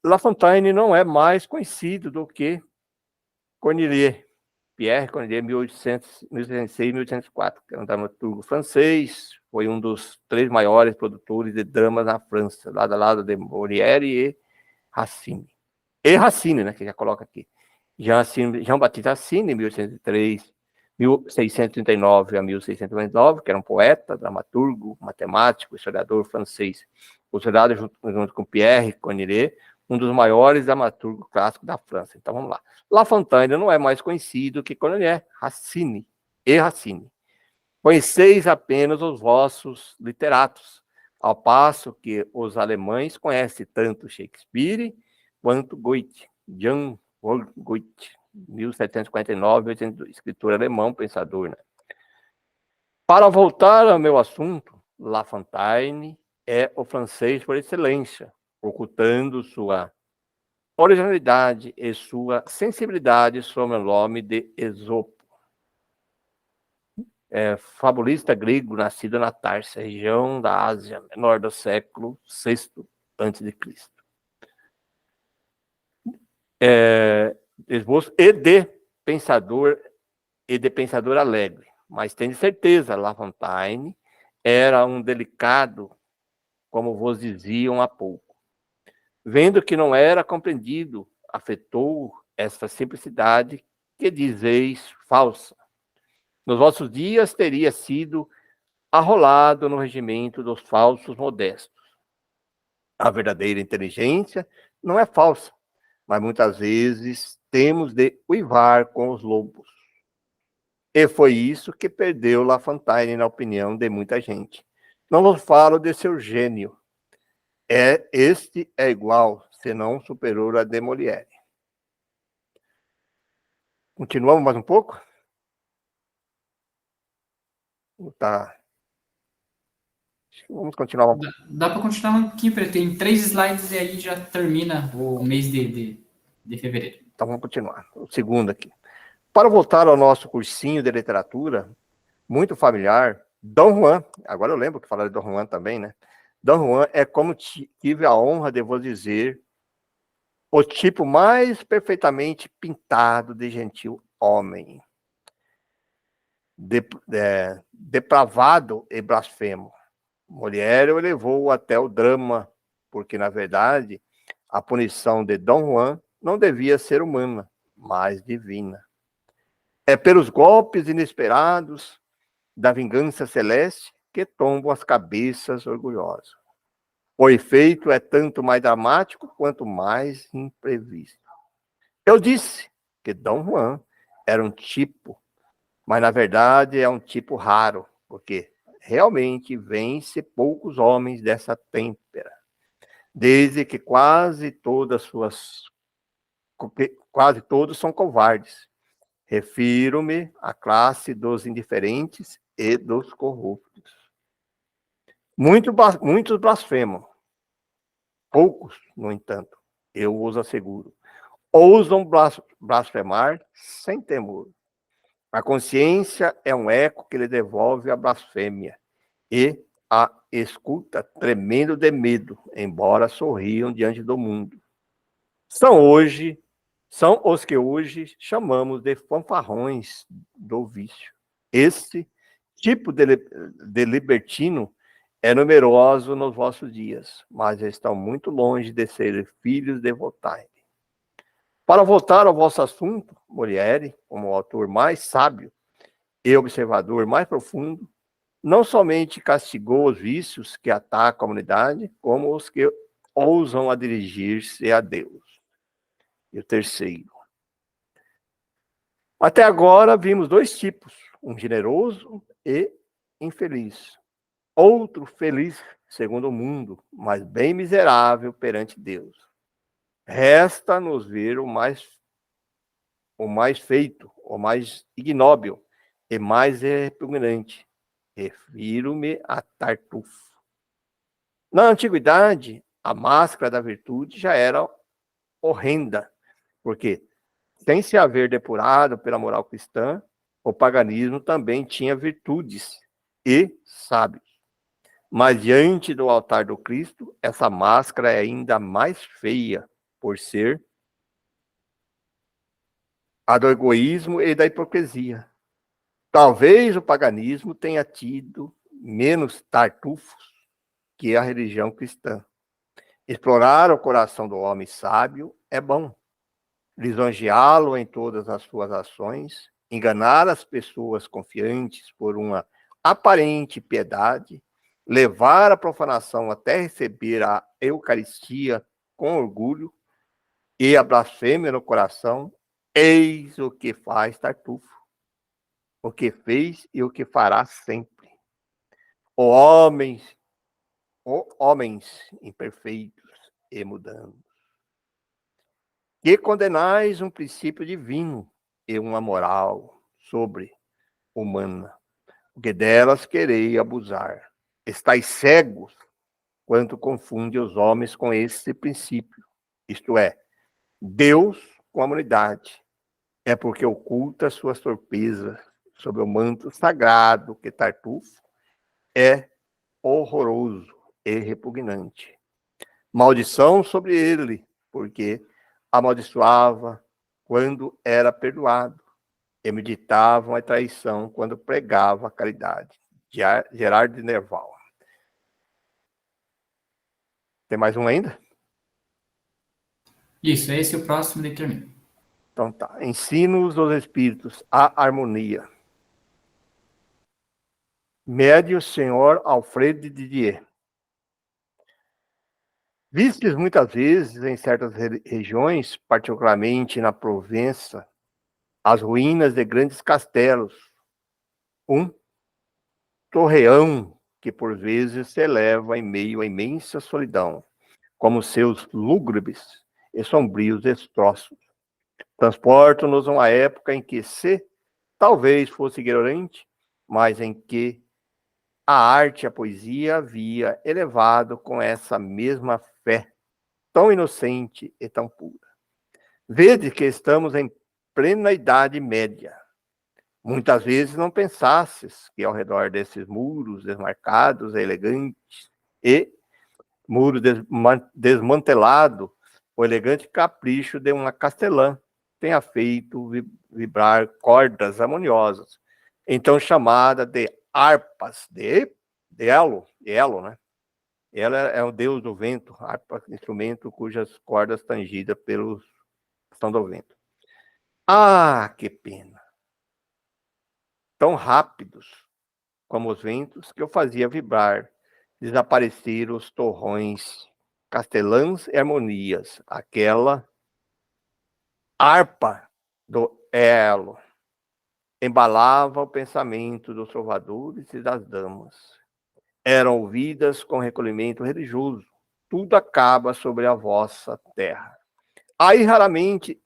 La Fontaine não é mais conhecido do que Corneille, Pierre Corneille, 1806-1804, que era um dramaturgo francês, foi um dos 3 maiores produtores de dramas na França, lado a lado de Molière e Racine. E Racine, né, que já coloca aqui. Jean-Baptiste Racine, 1639 a 1629, que era um poeta, dramaturgo, matemático, historiador francês, considerado junto com Pierre Corneille, um dos maiores dramaturgos clássicos da França. Então vamos lá. La Fontaine não é mais conhecido que Corneille, Racine e Racine. Conheceis apenas os vossos literatos, ao passo que os alemães conhecem tanto Shakespeare quanto Goethe, Jan Goethe, 1749, escritor alemão, pensador. Né? Para voltar ao meu assunto, La Fontaine é o francês por excelência, ocultando sua originalidade e sua sensibilidade sob o nome de Esopo. Fabulista grego, nascido na Tárcia, região da Ásia Menor do século VI a.C. Esboço e de pensador alegre. Mas tenho certeza, La Fontaine era um delicado, como vos diziam há pouco. Vendo que não era compreendido, afetou essa simplicidade que dizeis falsa. Nos vossos dias teria sido arrolado no regimento dos falsos modestos. A verdadeira inteligência não é falsa, mas muitas vezes temos de uivar com os lobos. E foi isso que perdeu La Fontaine, na opinião de muita gente. Não vos falo de seu gênio. Este é igual, se não superior a de Molière. Continuamos mais um pouco? Tá. Vamos continuar. Dá para continuar um pouquinho, tem 3 slides e aí já termina o mês de fevereiro. Então vamos continuar. O segundo aqui. Para voltar ao nosso cursinho de literatura, muito familiar, Dom Juan, agora eu lembro que falaram de Dom Juan também, né? Dom Juan é, como tive a honra de vos dizer, o tipo mais perfeitamente pintado de gentil homem. Depravado e blasfemo. Molière o levou até o drama, porque, na verdade, a punição de Dom Juan não devia ser humana, mas divina. É pelos golpes inesperados da vingança celeste que tombam as cabeças orgulhosas. O efeito é tanto mais dramático quanto mais imprevisto. Eu disse que Dom Juan era um tipo, mas na verdade é um tipo raro, porque realmente vence poucos homens dessa têmpera, desde que quase todos são covardes. Refiro-me à classe dos indiferentes e dos corruptos. Muitos blasfemam. Poucos, no entanto, eu vos asseguro, ousam blasfemar sem temor. A consciência é um eco que lhe devolve a blasfêmia e a escuta tremendo de medo, embora sorriam diante do mundo. São os que hoje chamamos de fanfarrões do vício. Esse tipo de libertino é numeroso nos vossos dias, mas estão muito longe de serem filhos de Voltaire. Para voltar ao vosso assunto, Molière, como o autor mais sábio e observador mais profundo, não somente castigou os vícios que atacam a humanidade, como os que ousam a dirigir-se a Deus. E o terceiro. Até agora vimos dois tipos, um generoso e infeliz. Outro feliz, segundo o mundo, mas bem miserável perante Deus. Resta-nos ver o mais feito, o mais ignóbil e mais repugnante. Refiro-me a Tartufo. Na antiguidade, a máscara da virtude já era horrenda, porque, sem se haver depurado pela moral cristã, o paganismo também tinha virtudes e sábios. Mas diante do altar do Cristo, essa máscara é ainda mais feia, por ser a do egoísmo e da hipocrisia. Talvez o paganismo tenha tido menos tartufos que a religião cristã. Explorar o coração do homem sábio é bom. Lisonjeá-lo em todas as suas ações, enganar as pessoas confiantes por uma aparente piedade, levar a profanação até receber a Eucaristia com orgulho e a blasfêmia no coração, eis o que faz Tartufo, o que fez e o que fará sempre. Homens imperfeitos e mudando, que condenais um princípio divino e uma moral sobre-humana, porque delas querei abusar. Estais cegos quanto confunde os homens com esse princípio, isto é, Deus com a humanidade. É porque oculta suas torpezas sob o manto sagrado que Tartufo é horroroso e repugnante. Maldição sobre ele, porque amaldiçoava quando era perdoado e meditavam a traição quando pregava a caridade. Gerard de Nerval. Tem mais um ainda? Isso, esse é o próximo de termina. Então tá. Ensinos dos Espíritos, a harmonia. Médio Senhor Alfredo Didier. Vistes muitas vezes em certas regiões, particularmente na Provença, as ruínas de grandes castelos, um torreão que por vezes se eleva em meio à imensa solidão, como seus lúgubres e sombrios destroços. Transportam-nos a uma época em que se, talvez fosse ignorante, mas em que a arte e a poesia havia elevado com essa mesma fé, tão inocente e tão pura. Vede que estamos em plena Idade Média. Muitas vezes não pensasses que ao redor desses muros desmarcados e elegantes e muro desmantelado, o elegante capricho de uma castelã tenha feito vibrar cordas harmoniosas, então chamada de harpas de elo, né? Ela é o deus do vento, harpa, instrumento cujas cordas tangidas pelo som do vento. Ah, que pena! Tão rápidos como os ventos que eu fazia vibrar, desaparecer os torrões, castelãs e harmonias, aquela harpa do elo embalava o pensamento dos trovadores e das damas. Eram ouvidas com recolhimento religioso. Tudo acaba sobre a vossa terra. Aí raramente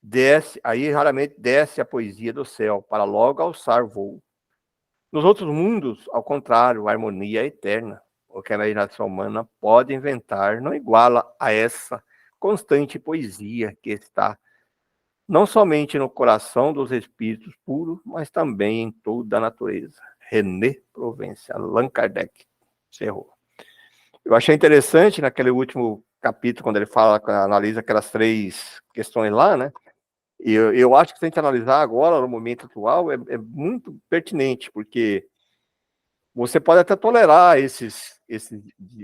desce a poesia do céu para logo alçar voo. Nos outros mundos, ao contrário, a harmonia é eterna. O que a imaginação humana pode inventar não iguala a essa constante poesia que está não somente no coração dos espíritos puros, mas também em toda a natureza. René Provence, Allan Kardec, encerrou. Eu achei interessante naquele último capítulo, quando ele analisa aquelas 3 questões lá, né? E eu acho que se a gente analisar agora, no momento atual, é muito pertinente, porque você pode até tolerar esses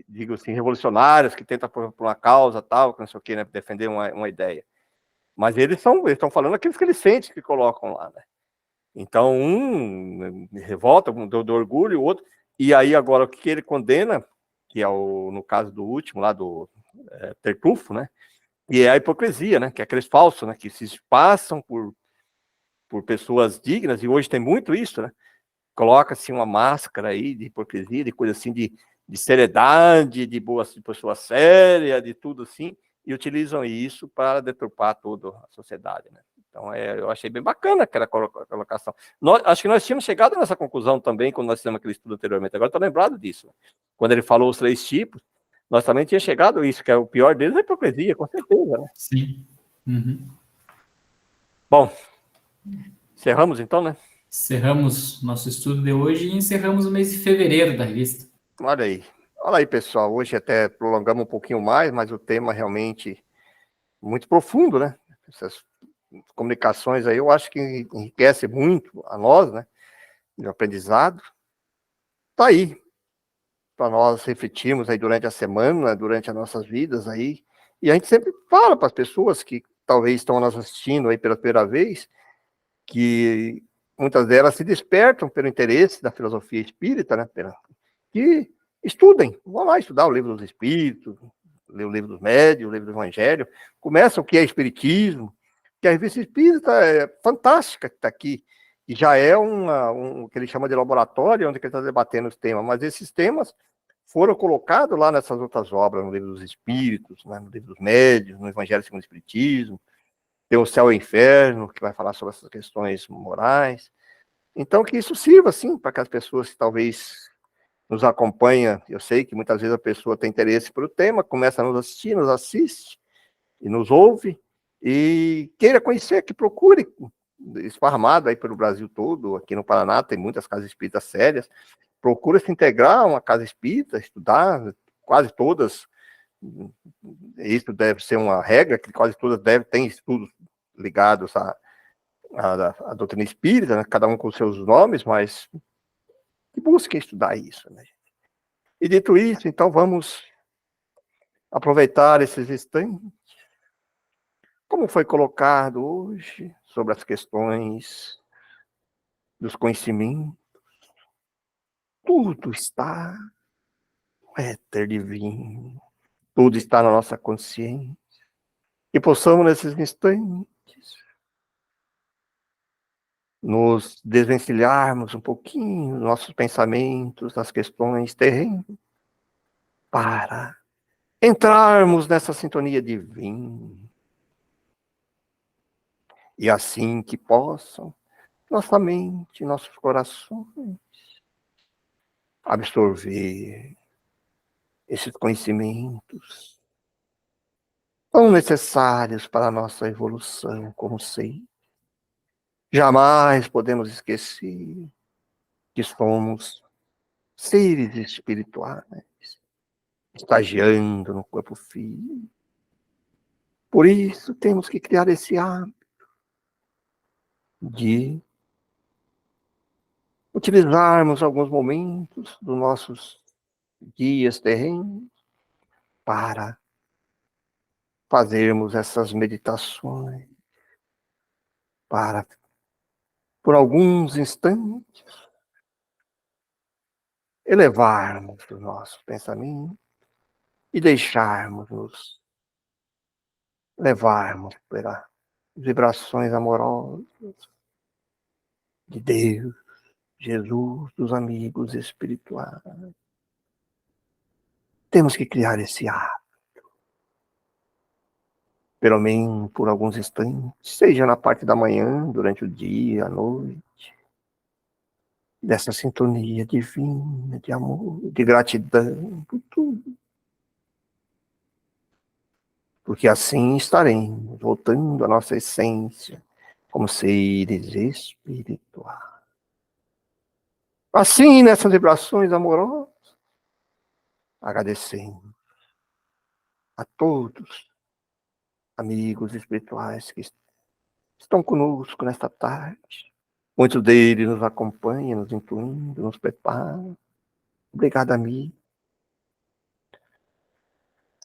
digo assim, revolucionários que tentam por uma causa tal, que não sei o quê, né, defender uma ideia. Mas eles estão falando aqueles que eles sentem que colocam lá, né? Então, um revolta, do orgulho, o outro. E aí, agora, o que ele condena, que é no caso do último, lá do Tartufo, né? E é a hipocrisia, né? Que é aqueles falsos, né? Que se passam por pessoas dignas, e hoje tem muito isso, né? Coloca-se uma máscara aí de hipocrisia, de coisa assim, de seriedade, de pessoa séria, de tudo assim, e utilizam isso para deturpar toda a sociedade, né? Então, eu achei bem bacana aquela colocação. Acho que nós tínhamos chegado nessa conclusão também, quando nós fizemos aquele estudo anteriormente. Agora estou lembrado disso. Né? Quando ele falou os 3 tipos, nós também tínhamos chegado a isso, que é o pior deles é a hipocrisia, com certeza. Né? Sim. Uhum. Bom, encerramos então, né? Encerramos nosso estudo de hoje e encerramos o mês de fevereiro da revista. Olha aí, pessoal. Hoje até prolongamos um pouquinho mais, mas o tema realmente muito profundo, né? Essas comunicações aí, eu acho que enriquece muito a nós, né? De aprendizado. Tá aí, para nós refletirmos aí durante a semana, durante as nossas vidas aí. E a gente sempre fala para as pessoas que talvez estão nos assistindo aí pela primeira vez, que muitas delas se despertam pelo interesse da filosofia espírita, né? Que estudem, vão lá estudar o livro dos Espíritos, ler o livro dos Médiuns, o livro do Evangelho, começam o que é Espiritismo, que a revista Espírita é fantástica, que está aqui, e já é um que ele chama de laboratório, onde ele está debatendo os temas, mas esses temas foram colocados lá nessas outras obras, no livro dos Espíritos, né, no livro dos Médiuns, no Evangelho segundo o Espiritismo, tem o Céu e o Inferno, que vai falar sobre essas questões morais. Então, que isso sirva, assim, para que as pessoas que talvez nos acompanha, eu sei que muitas vezes a pessoa tem interesse pelo tema, começa a nos assistir, nos assiste e nos ouve, e queira conhecer, que procure, esparramado aí pelo Brasil todo, aqui no Paraná tem muitas casas espíritas sérias, procura se integrar a uma casa espírita, estudar, quase todas, isso deve ser uma regra, que quase todas têm estudos ligados à doutrina espírita, né? Cada um com seus nomes, mas que busquem estudar isso, né? E dito isso, então vamos aproveitar esses instantes, como foi colocado hoje, sobre as questões dos conhecimentos. Tudo está no éter divino, tudo está na nossa consciência. E possamos, nesses instantes, nos desvencilharmos um pouquinho dos nossos pensamentos, das questões terrenas, para entrarmos nessa sintonia divina. E assim que possam, nossa mente, nossos corações, absorver esses conhecimentos tão necessários para a nossa evolução como ser. Jamais podemos esquecer que somos seres espirituais, estagiando no corpo físico. Por isso, temos que criar esse hábito de utilizarmos alguns momentos dos nossos dias terrenos para fazermos essas meditações, para, por alguns instantes, elevarmos os nossos pensamentos e deixarmos-nos levarmos pelas vibrações amorosas de Deus, Jesus, dos amigos espirituais. Temos que criar esse hábito, pelo menos por alguns instantes, seja na parte da manhã, durante o dia, à noite, dessa sintonia divina, de amor, de gratidão por tudo. Porque assim estaremos voltando à nossa essência como seres espirituais. Assim, nessas vibrações amorosas, agradecendo a todos, amigos espirituais que estão conosco nesta tarde. Muitos deles nos acompanham, nos incluindo, nos preparam. Obrigado, amigo.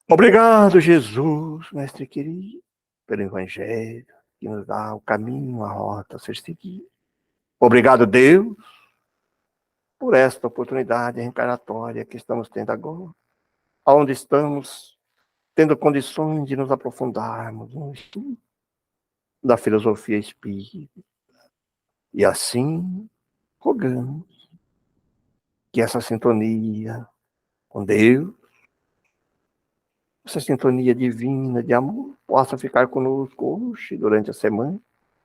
Obrigado, Jesus, mestre querido, pelo Evangelho, que nos dá o caminho, a rota a ser seguida. Obrigado, Deus, por esta oportunidade reencarnatória que estamos tendo agora, onde estamos tendo condições de nos aprofundarmos no estudo da filosofia espírita. E assim, rogamos que essa sintonia com Deus, essa sintonia divina de amor, possa ficar conosco hoje, durante a semana,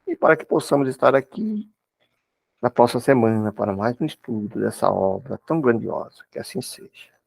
e para que possamos estar aqui na próxima semana para mais um estudo dessa obra tão grandiosa. Que assim seja.